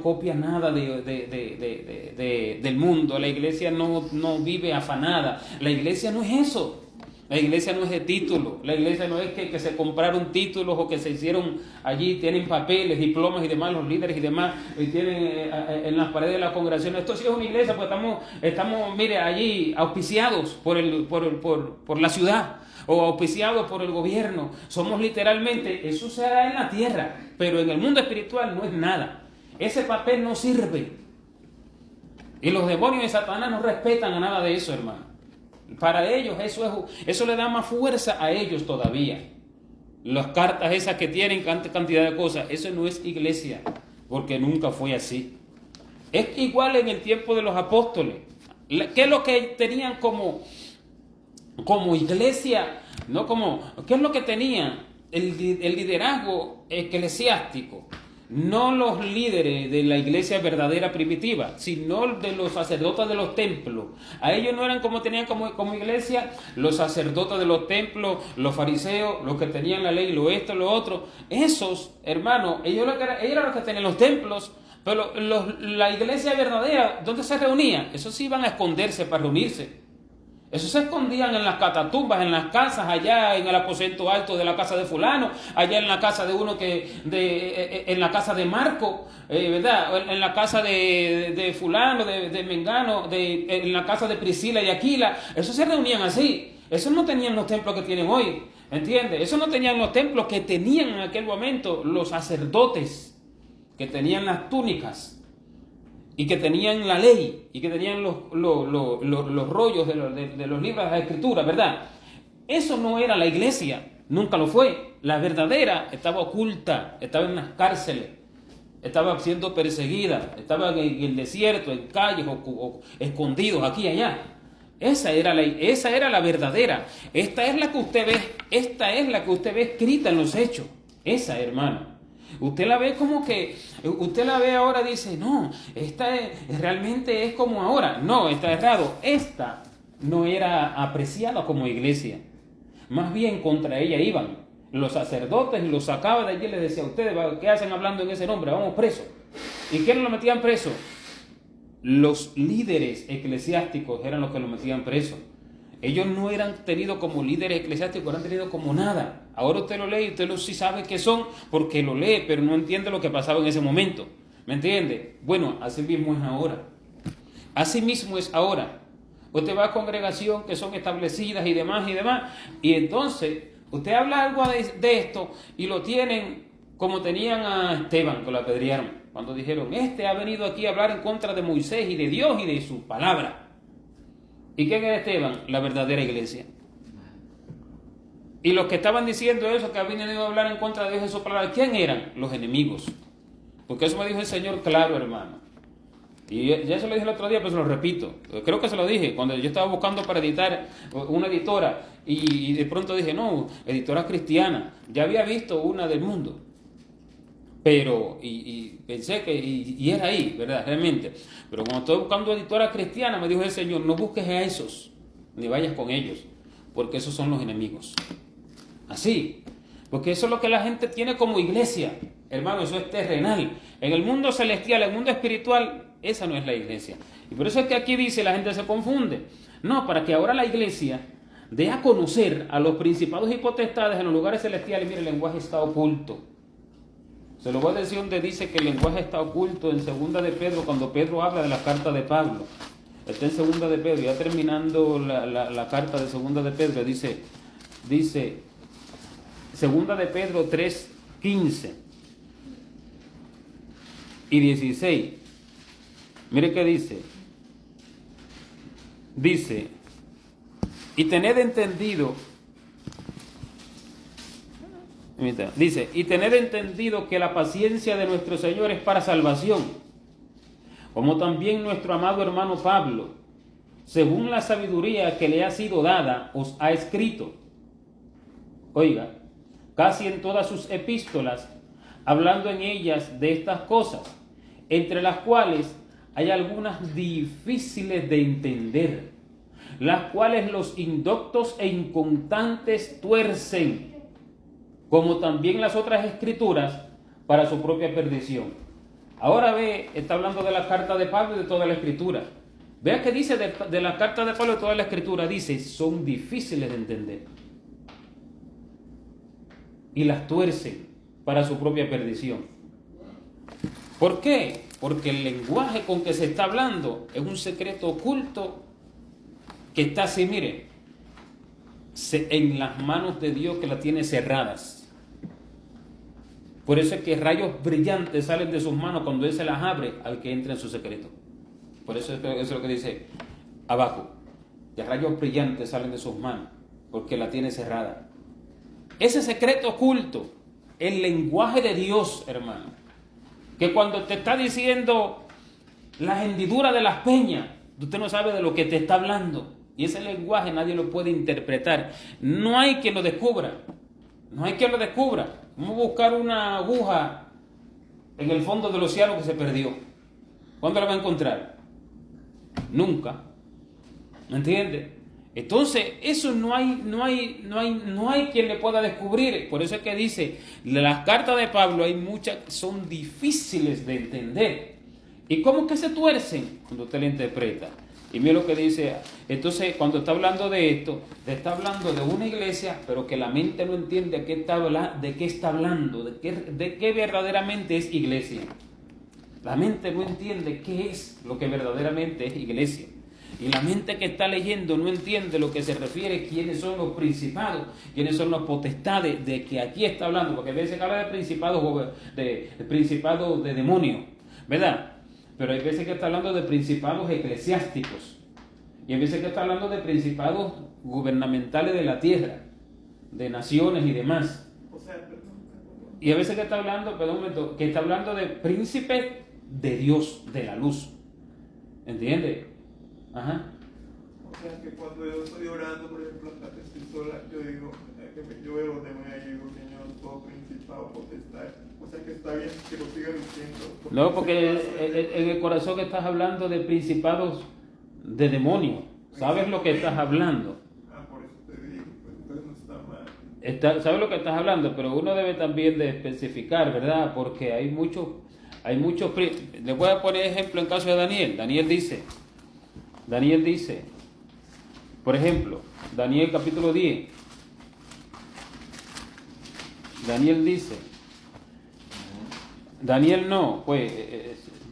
copia nada del mundo. La iglesia no vive afanada. La iglesia no es eso. La iglesia no es de título, la iglesia no es que se compraron títulos o que se hicieron allí, tienen papeles, diplomas y demás, los líderes y demás, y tienen en las paredes de la congregación. Esto sí es una iglesia, pues estamos mire, allí auspiciados por la ciudad o auspiciados por el gobierno. Somos literalmente, eso se hará en la tierra, pero en el mundo espiritual no es nada. Ese papel no sirve. Y los demonios de Satanás no respetan a nada de eso, hermano. Para ellos eso le da más fuerza a ellos todavía. Las cartas esas que tienen cantidad de cosas, eso no es iglesia, porque nunca fue así. Es igual en el tiempo de los apóstoles. ¿Qué es lo que tenían como iglesia? ¿Qué es lo que tenían? El liderazgo eclesiástico. No los líderes de la iglesia verdadera primitiva, sino de los sacerdotes de los templos. A ellos no eran como tenían como iglesia los sacerdotes de los templos, los fariseos, los que tenían la ley, lo esto, lo otro. Esos, hermanos, ellos eran los que tenían los templos, pero la iglesia verdadera, ¿dónde se reunían? Esos iban a esconderse para reunirse. Esos se escondían en las catatumbas, en las casas, allá en el aposento alto de la casa de fulano, allá en la casa de uno en la casa de Marco, ¿verdad? En la casa de fulano, de Mengano, en la casa de Priscila y Aquila. Esos se reunían así. Esos no tenían los templos que tienen hoy, ¿entiendes? Esos no tenían los templos que tenían en aquel momento los sacerdotes, que tenían las túnicas y que tenían la ley y que tenían los rollos de los libros de la escritura, ¿verdad? Eso no era la iglesia, nunca lo fue. La verdadera estaba oculta, estaba en las cárceles, estaba siendo perseguida, estaba en el desierto, en calles o escondidos aquí y allá. Esa era la verdadera. Esta es la que usted ve escrita en los hechos. Esa, hermano. Usted la ve usted la ve ahora y dice, no, realmente es como ahora. No, está errado. Esta no era apreciada como iglesia. Más bien contra ella iban. los sacerdotes y los sacaba de allí y les decía: ustedes, ¿qué hacen hablando en ese nombre? Vamos presos. ¿Y quiénes lo metían preso? Los líderes eclesiásticos eran los que lo metían preso. Ellos no eran tenidos como líderes eclesiásticos, eran tenidos como nada. Ahora usted lo lee y usted sí sabe qué son porque lo lee, pero no entiende lo que pasaba en ese momento. ¿Me entiende? Bueno, así mismo es ahora. Así mismo es ahora. Usted va a congregación que son establecidas y demás, y entonces usted habla algo de esto y lo tienen como tenían a Esteban, que lo apedrearon, cuando dijeron: este ha venido aquí a hablar en contra de Moisés y de Dios y de su palabra. ¿Y quién era Esteban? La verdadera iglesia. Y los que estaban diciendo eso, que habían venido a hablar en contra de Dios y de su palabra, ¿quién eran? Los enemigos. Porque eso me dijo el Señor claro, hermano. Y ya se lo dije el otro día, pero se lo repito. Creo que se lo dije cuando yo estaba buscando para editar una editora y de pronto dije: no, editora cristiana. Ya había visto una del mundo. Pero, y pensé que, y era ahí, ¿verdad? Realmente. Pero cuando estoy buscando editora cristiana, me dijo el Señor: no busques a esos, ni vayas con ellos, porque esos son los enemigos. Así. Porque eso es lo que la gente tiene como iglesia. Hermano, eso es terrenal. En el mundo celestial, en el mundo espiritual, esa no es la iglesia. Y por eso es que aquí dice, la gente se confunde. No, para que ahora la iglesia dé a conocer a los principados y potestades en los lugares celestiales. Mire, el lenguaje está oculto. Se lo voy a decir donde dice que el lenguaje está oculto, en 2 de Pedro, cuando Pedro habla de la carta de Pablo. Está en 2 de Pedro, ya terminando la carta de 2 de Pedro, dice 2 de Pedro 3, 15 y 16. Mire qué dice. Dice: y tened entendido, dice, y tened entendido que la paciencia de nuestro Señor es para salvación, como también nuestro amado hermano Pablo, según la sabiduría que le ha sido dada, os ha escrito. Oiga, casi en todas sus epístolas, hablando en ellas de estas cosas, entre las cuales hay algunas difíciles de entender, las cuales los indoctos e inconstantes tuercen, como también las otras escrituras, para su propia perdición. Ahora está hablando de la carta de Pablo y de toda la escritura. Vea que dice de la carta de Pablo y de toda la escritura, dice: son difíciles de entender. Y las tuercen para su propia perdición. ¿Por qué? Porque el lenguaje con que se está hablando es un secreto oculto que está así, mire, en las manos de Dios, que las tiene cerradas. Por eso es que rayos brillantes salen de sus manos cuando Él se las abre al que entra en su secreto. Por eso es lo que dice abajo, que rayos brillantes salen de sus manos, porque la tiene cerrada. Ese secreto oculto, el lenguaje de Dios, hermano, que cuando te está diciendo las hendiduras de las peñas, usted no sabe de lo que te está hablando. Y ese lenguaje nadie lo puede interpretar. No hay quien lo descubra. No hay quien lo descubra. Vamos a buscar una aguja en el fondo del océano que se perdió. ¿Cuándo la va a encontrar? Nunca. ¿Me entiende? Entonces, eso no hay quien le pueda descubrir. Por eso es que dice, las cartas de Pablo hay muchas que son difíciles de entender. ¿Y cómo que se tuercen? Cuando usted la interpreta. Y mira lo que dice. Entonces, cuando está hablando de esto, está hablando de una iglesia, pero que la mente no entiende de qué está hablando, de qué verdaderamente es iglesia. La mente no entiende qué es lo que verdaderamente es iglesia. Y la mente que está leyendo no entiende lo que se refiere, quiénes son los principados, quiénes son las potestades, de que aquí está hablando, porque a veces habla de principados de demonios, ¿verdad? Pero hay veces que está hablando de principados eclesiásticos, y hay veces que está hablando de principados gubernamentales de la tierra, de naciones y demás. Y a veces que está hablando, que está hablando de príncipes de Dios, de la luz. ¿Entiende? Ajá. O sea que cuando yo estoy orando, por ejemplo, hasta que estoy sola, yo digo, yo veo los demonios y digo: Señor, todo principado, potestad. O sea que está bien que lo siga diciendo. No, porque en el corazón estás hablando de principados de demonios. ¿Sabes lo que estás hablando? Por eso te digo, pues entonces no está mal. ¿Sabes lo que estás hablando? Pero uno debe también de especificar, ¿verdad? Porque hay muchos, les voy a poner ejemplo en caso de Daniel. Daniel dice, por ejemplo, Daniel capítulo 10. Daniel no, pues,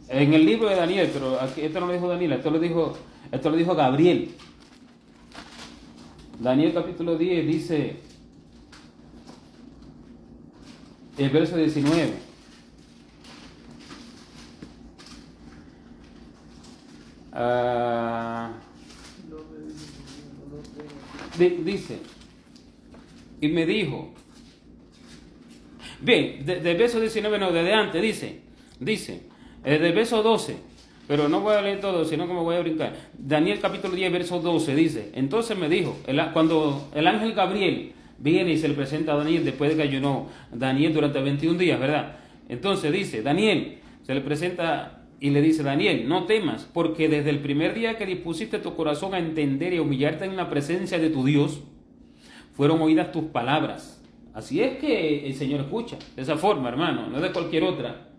en el libro de Daniel, pero aquí, esto no lo dijo Daniel, esto lo dijo Gabriel. Daniel capítulo 10 dice, el verso 19. Dice, y me dijo, bien, del verso 19, no, desde antes, dice, del verso 12, pero no voy a leer todo, sino que me voy a brincar. Daniel capítulo 10, verso 12, dice, entonces me dijo, cuando el ángel Gabriel viene y se le presenta a Daniel después de que ayunó Daniel durante 21 días, ¿verdad? Entonces dice, Daniel, se le presenta y le dice, Daniel, no temas, porque desde el primer día que dispusiste tu corazón a entender y a humillarte en la presencia de tu Dios, fueron oídas tus palabras. Así es que el Señor escucha, de esa forma, hermano, no de cualquier otra.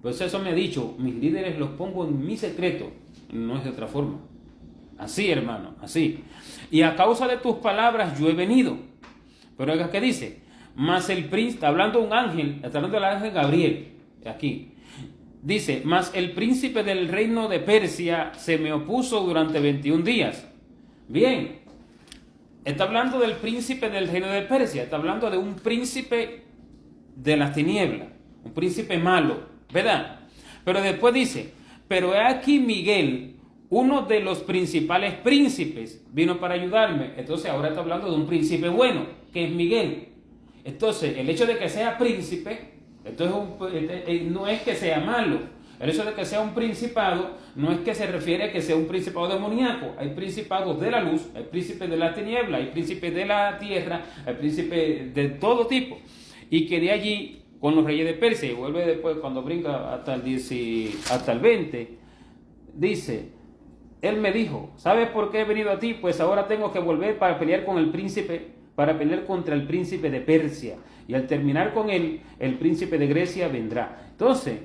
Pues eso me ha dicho, mis líderes los pongo en mi secreto, no es de otra forma. Así, hermano, así. Y a causa de tus palabras yo he venido. Pero oiga, ¿qué dice? Mas el príncipe, hablando un ángel, está hablando del ángel Gabriel, aquí. Dice, mas el príncipe del reino de Persia se me opuso durante 21 días. Bien, está hablando del príncipe del reino de Persia, está hablando de un príncipe de las tinieblas, un príncipe malo, ¿verdad? Pero después dice, pero he aquí Miguel, uno de los principales príncipes, vino para ayudarme. Entonces ahora está hablando de un príncipe bueno, que es Miguel. Entonces el hecho de que sea príncipe, entonces no es que sea malo. El hecho de que sea un principado no es que se refiere a que sea un principado demoníaco. Hay principados de la luz, hay príncipes de la tiniebla, hay príncipes de la tierra, hay príncipes de todo tipo. Y que de allí, con los reyes de Persia, y vuelve después cuando brinca hasta el 20, dice, él me dijo, ¿sabes por qué he venido a ti? Pues ahora tengo que volver para pelear con el príncipe, para pelear contra el príncipe de Persia. Y al terminar con él, el príncipe de Grecia vendrá. Entonces,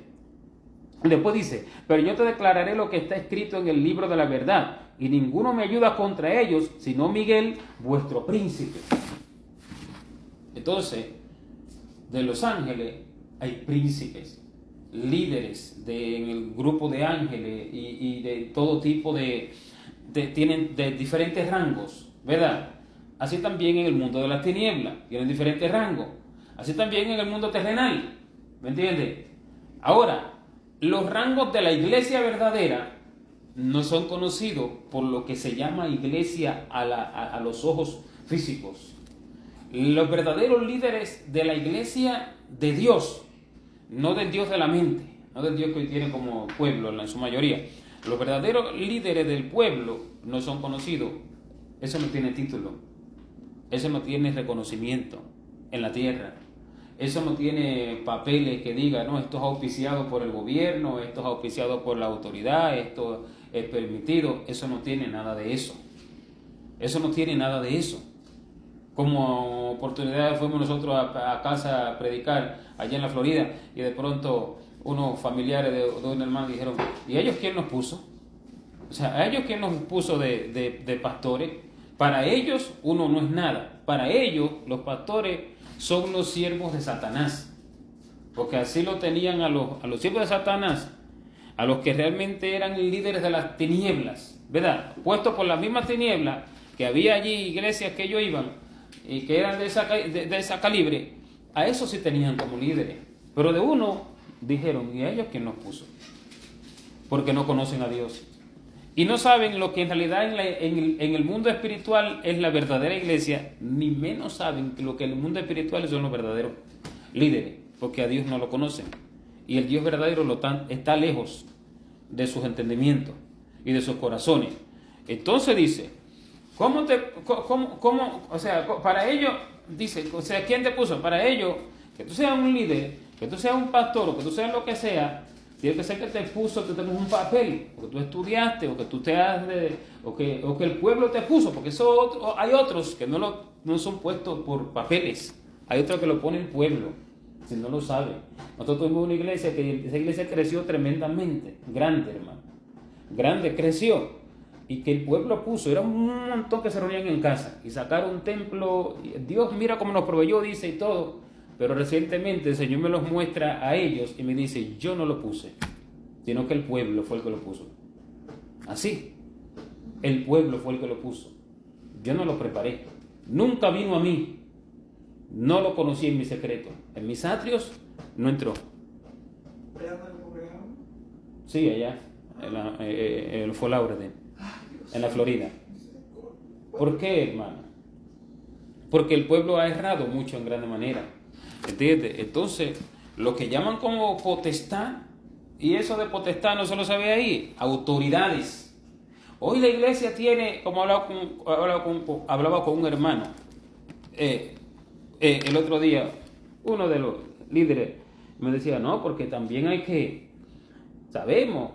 después dice, pero yo te declararé lo que está escrito en el libro de la verdad, y ninguno me ayuda contra ellos, sino Miguel, vuestro príncipe. Entonces, de los ángeles hay príncipes, líderes en el grupo de ángeles y de todo tipo tienen de diferentes rangos, ¿verdad? Así también en el mundo de las tinieblas, tienen diferentes rangos. Así también en el mundo terrenal, ¿me entiendes? Ahora, los rangos de la iglesia verdadera no son conocidos por lo que se llama iglesia a los ojos físicos. Los verdaderos líderes de la iglesia de Dios, no del Dios de la mente, no del Dios que hoy tiene como pueblo en su mayoría. Los verdaderos líderes del pueblo no son conocidos. Eso no tiene título, eso no tiene reconocimiento en la tierra. Eso no tiene papeles que diga, no, esto es auspiciado por el gobierno, esto es auspiciado por la autoridad, esto es permitido. Eso no tiene nada de eso. Eso no tiene nada de eso. Como oportunidad fuimos nosotros a casa a predicar allá en la Florida y de pronto unos familiares de un hermano dijeron, ¿y ellos quién nos puso? O sea, ¿a ellos quién nos puso de pastores? Para ellos uno no es nada. Para ellos los pastores son los siervos de Satanás, porque así lo tenían a los siervos de Satanás, a los que realmente eran líderes de las tinieblas, ¿verdad? Puestos por las mismas tinieblas, que había allí iglesias que ellos iban y que eran de esa calibre, a esos sí tenían como líderes. Pero de uno dijeron, ¿y a ellos quién nos puso? Porque no conocen a Dios y no saben lo que en realidad en el mundo espiritual es la verdadera iglesia, ni menos saben que lo que en el mundo espiritual son los verdaderos líderes, porque a Dios no lo conocen y el Dios verdadero está lejos de sus entendimientos y de sus corazones. Entonces dice, o sea, para ellos, dice, o sea, ¿quién te puso? Para ellos, que tú seas un líder, que tú seas un pastor o que tú seas lo que sea, Tiene que ser que te puso, que tengas un papel, o que tú estudiaste, o que tú te has o que el pueblo te puso, porque hay otros que no son puestos por papeles, hay otros que lo pone el pueblo, si no lo sabe. Nosotros tuvimos una iglesia que esa iglesia creció tremendamente, grande, hermano, grande creció, y que el pueblo puso, era un montón que se reunían en casa, y sacaron un templo, Dios mira cómo nos proveyó, dice, y todo. Pero recientemente el Señor me los muestra a ellos y me dice, yo no lo puse, sino que el pueblo fue el que lo puso. Así, el pueblo fue el que lo puso. Yo no lo preparé. Nunca vino a mí. No lo conocí en mi secreto. En mis atrios no entró. ¿Allá no lo congregaron? Sí, allá, en Fort Lauderdale, en la Florida. ¿Por qué, hermano? Porque el pueblo ha errado mucho en gran manera. ¿Entiendes? Entonces, lo que llaman como potestad, y eso de potestad no se lo sabe ahí, autoridades. Hoy la iglesia tiene, como hablaba con un hermano, el otro día, uno de los líderes me decía, no, porque también sabemos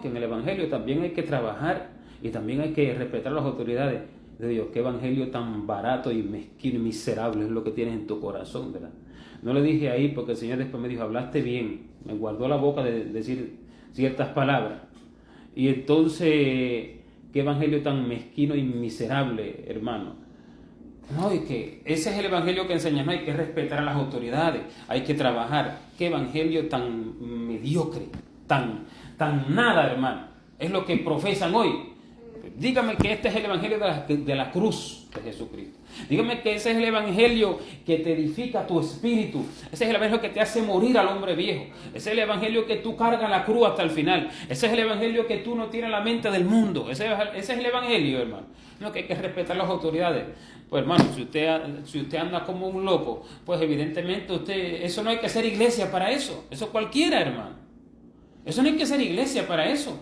que en el evangelio también hay que trabajar y también hay que respetar las autoridades. De Dios, qué evangelio tan barato y mezquino y miserable es lo que tienes en tu corazón, ¿verdad? No le dije ahí porque el Señor después me dijo, hablaste bien, me guardó la boca de decir ciertas palabras. Y entonces, qué evangelio tan mezquino y miserable, hermano. No, y que ese es el evangelio que enseña, no hay que respetar a las autoridades, hay que trabajar. Qué evangelio tan mediocre, tan nada, hermano. Es lo que profesan hoy. Dígame que este es el evangelio de la cruz de Jesucristo. Dígame que ese es el evangelio que te edifica tu espíritu. Ese es el evangelio que te hace morir al hombre viejo. Ese es el evangelio que tú cargas la cruz hasta el final. Ese es el evangelio que tú no tienes la mente del mundo. Ese es el evangelio, hermano. No, que hay que respetar las autoridades. Pues hermano, si usted anda como un loco, pues evidentemente eso no hay que ser iglesia para eso. Eso cualquiera, hermano. Eso no hay que ser iglesia para eso.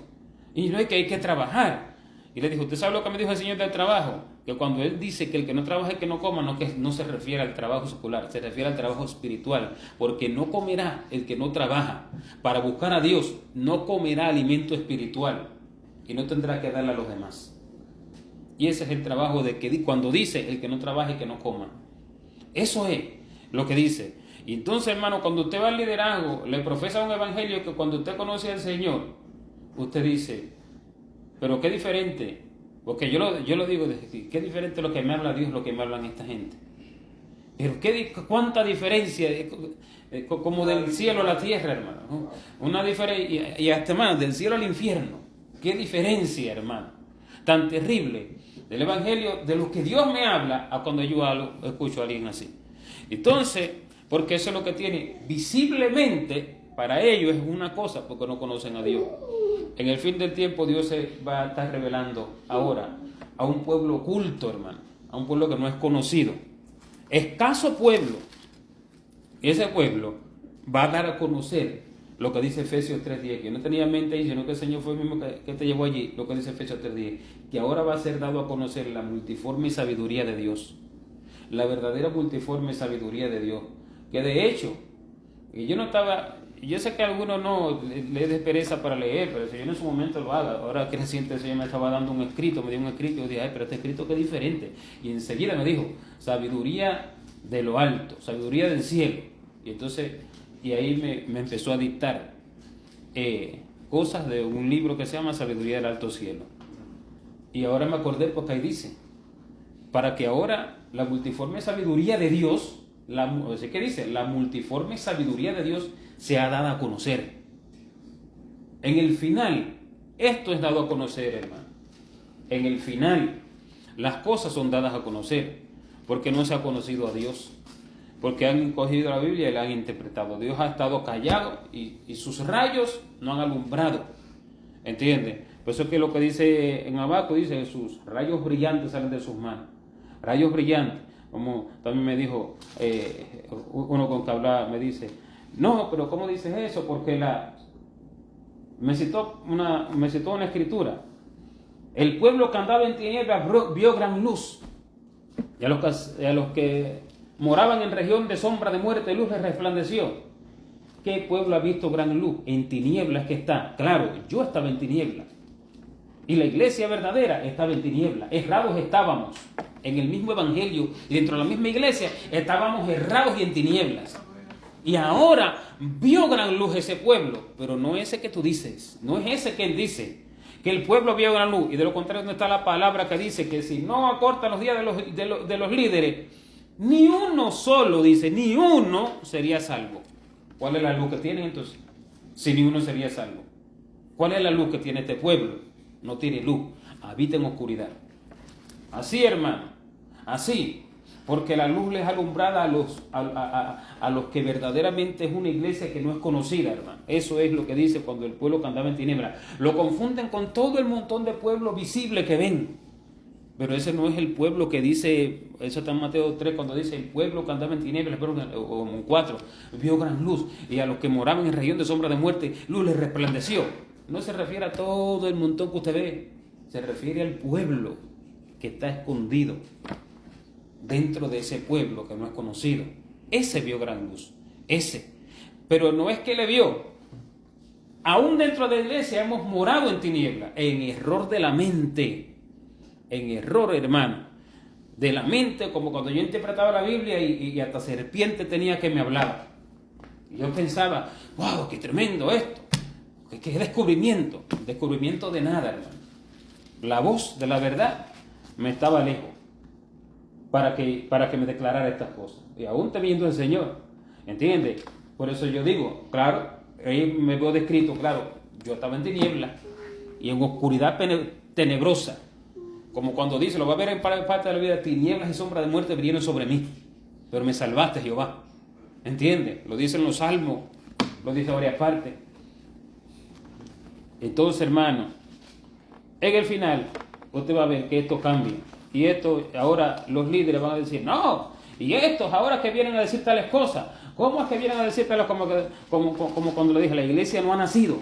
Y no hay que trabajar. Y le dijo, ¿usted sabe lo que me dijo el Señor del trabajo? Que cuando Él dice que el que no trabaja y que no coma, no se refiere al trabajo secular, se refiere al trabajo espiritual. Porque no comerá el que no trabaja. Para buscar a Dios, no comerá alimento espiritual. Y no tendrá que darle a los demás. Y ese es el trabajo de que cuando dice el que no trabaja y que no coma. Eso es lo que dice. Y entonces, hermano, cuando usted va al liderazgo, le profesa un evangelio que cuando usted conoce al Señor, usted dice, pero qué diferente, porque yo lo digo desde aquí, qué diferente lo que me habla Dios, lo que me hablan esta gente. Pero cuánta diferencia, como del cielo a la tierra, hermano, ¿no? Una diferencia, y hasta más, del cielo al infierno. Qué diferencia, hermano, tan terrible del evangelio, de lo que Dios me habla, a cuando yo escucho a alguien así. Entonces, porque eso es lo que tiene visiblemente, para ellos es una cosa, porque no conocen a Dios. En el fin del tiempo Dios se va a estar revelando ahora a un pueblo oculto, hermano, a un pueblo que no es conocido. Escaso pueblo. Y ese pueblo va a dar a conocer lo que dice Efesios 3:10, que yo no tenía en mente ahí, sino que el Señor fue el mismo que te llevó allí, lo que dice Efesios 3:10, que ahora va a ser dado a conocer la multiforme sabiduría de Dios, la verdadera multiforme sabiduría de Dios, que de hecho, y yo sé que a algunos no les des pereza para leer, pero el Señor en su momento lo haga. Ahora que reciente el Señor me estaba dando un escrito, me dio un escrito, y yo dije, ay, pero este escrito qué diferente. Y enseguida me dijo, sabiduría de lo alto, sabiduría del cielo. Y entonces, y ahí me empezó a dictar cosas de un libro que se llama Sabiduría del Alto Cielo. Y ahora me acordé porque ahí dice, para que ahora la multiforme sabiduría de Dios, ¿qué dice? La multiforme sabiduría de Dios sea dada a conocer. En el final, esto es dado a conocer, hermano. En el final, las cosas son dadas a conocer, porque no se ha conocido a Dios, porque han cogido la Biblia y la han interpretado. Dios ha estado callado y sus rayos no han alumbrado. ¿Entiendes? Por eso es que lo que dice en Habacuc, dice, sus rayos brillantes salen de sus manos. Rayos brillantes. Como también me dijo uno con que hablaba, me dice, no, pero ¿cómo dices eso? Porque me citó una escritura. El pueblo que andaba en tinieblas vio gran luz. Y a los que moraban en región de sombra de muerte, luz les resplandeció. ¿Qué pueblo ha visto gran luz? En tinieblas que está. Claro, yo estaba en tinieblas. Y la iglesia verdadera estaba en tinieblas. Errados estábamos en el mismo evangelio y dentro de la misma iglesia estábamos errados y en tinieblas. Y ahora vio gran luz ese pueblo, pero no ese que tú dices, no es ese que él dice, que el pueblo vio gran luz. Y de lo contrario, ¿dónde está la palabra que dice que si no acortan los días de los líderes, ni uno solo, dice, ni uno sería salvo? ¿Cuál es la luz que tienen entonces? Si ni uno sería salvo. ¿Cuál es la luz que tiene este pueblo? No tiene luz, habita en oscuridad. Así, hermano, así, porque la luz les alumbrada a los que verdaderamente es una iglesia que no es conocida, hermano. Eso es lo que dice cuando el pueblo que andaba en tinieblas. Lo confunden con todo el montón de pueblos visibles que ven. Pero ese no es el pueblo que dice, eso está en Mateo 3, cuando dice el pueblo que andaba en tinieblas, o en 4, vio gran luz, y a los que moraban en región de sombra de muerte, luz les resplandeció. No se refiere a todo el montón que usted ve, se refiere al pueblo que está escondido dentro de ese pueblo que no es conocido. Ese vio gran luz, ese. Pero no es que le vio. Aún dentro de la iglesia hemos morado en tinieblas, en error de la mente. En error, hermano, de la mente, como cuando yo interpretaba la Biblia y hasta serpiente tenía que me hablar. Y yo pensaba, wow, qué tremendo esto, qué descubrimiento. Descubrimiento de nada, hermano. La voz de la verdad me estaba lejos para que me declarara estas cosas. Y aún temiendo al Señor, ¿entiendes? Por eso yo digo, claro, ahí me veo descrito, claro, yo estaba en tinieblas y en oscuridad tenebrosa. Como cuando dice, lo va a ver en parte de la vida, tinieblas y sombras de muerte vinieron sobre mí, pero me salvaste, Jehová. ¿Entiendes? Lo dice en los Salmos, lo dice en varias partes. Entonces, hermano, en el final, usted va a ver que esto cambia. Y esto, ahora los líderes van a decir, no, y estos ahora que vienen a decir tales cosas, ¿cómo es que vienen a decir tales como cuando le dije, la iglesia no ha nacido?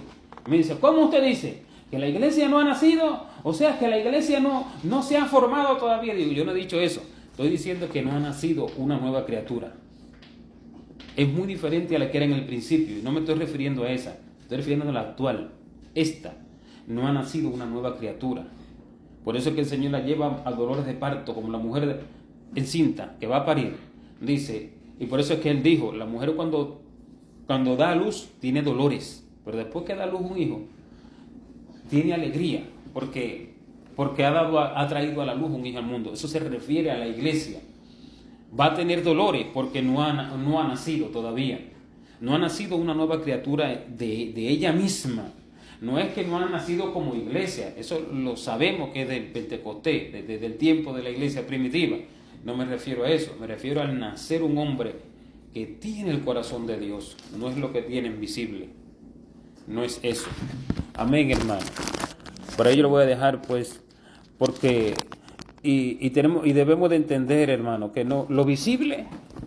Me dice, ¿cómo usted dice? ¿Que la iglesia no ha nacido? O sea, que la iglesia no se ha formado todavía. Digo, yo no he dicho eso. Estoy diciendo que no ha nacido una nueva criatura. Es muy diferente a la que era en el principio. Y no me estoy refiriendo a esa. Estoy refiriendo a la actual. Esta no ha nacido una nueva criatura. Por eso es que el Señor la lleva a dolores de parto, como la mujer encinta que va a parir. Dice, y por eso es que Él dijo, la mujer cuando da a luz tiene dolores. Pero después que da a luz un hijo, tiene alegría, porque ha traído a la luz un hijo al mundo. Eso se refiere a la iglesia. Va a tener dolores porque no ha nacido todavía. No ha nacido una nueva criatura de ella misma. No es que no ha nacido como iglesia. Eso lo sabemos que es del Pentecostés, desde el tiempo de la iglesia primitiva. No me refiero a eso. Me refiero al nacer un hombre que tiene el corazón de Dios. No es lo que tiene visible. No es eso. Amén, hermano. Por ahí yo lo voy a dejar, pues, porque y debemos de entender, hermano, que no lo visible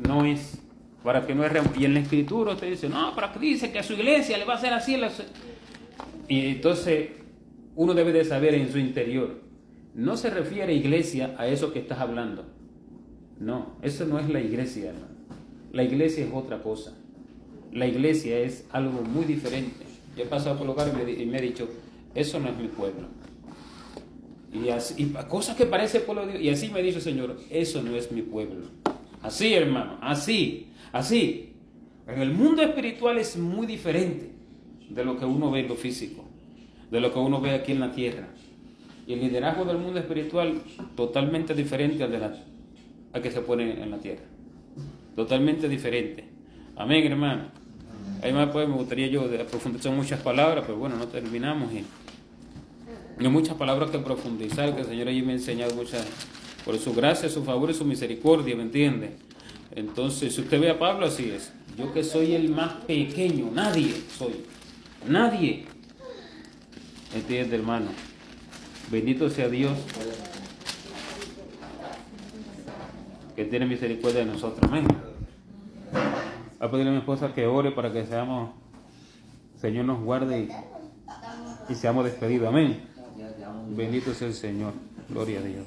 no es para que no es. Y en la Escritura usted dice, no, para que dice que a su iglesia le va a hacer así. Y entonces uno debe de saber en su interior, no se refiere iglesia a eso que estás hablando. No, eso no es la iglesia, hermano. La iglesia es otra cosa. La iglesia es algo muy diferente. Yo he pasado por lugares y me he dicho, eso no es mi pueblo. Y cosas que parece pueblo de Dios. Y así me dice el Señor, eso no es mi pueblo. Así, hermano, así. En el mundo espiritual es muy diferente de lo que uno ve en lo físico, de lo que uno ve aquí en la tierra. Y el liderazgo del mundo espiritual totalmente diferente al que se pone en la tierra. Totalmente diferente. Amén, hermano. Además, pues, me gustaría yo profundizar en muchas palabras, pero bueno, no terminamos. Hay muchas palabras que profundizar, que el Señor allí me ha enseñado muchas, por su gracia, su favor y su misericordia, ¿me entiende? Entonces, si usted ve a Pablo, así es. Yo que soy el más pequeño, nadie soy. Nadie. ¿Entiende, hermano? Bendito sea Dios, que tiene misericordia de nosotros. Amén. Voy a pedirle a mi esposa que ore para que el Señor nos guarde y seamos despedidos. Amén. Bendito sea el Señor. Gloria a Dios.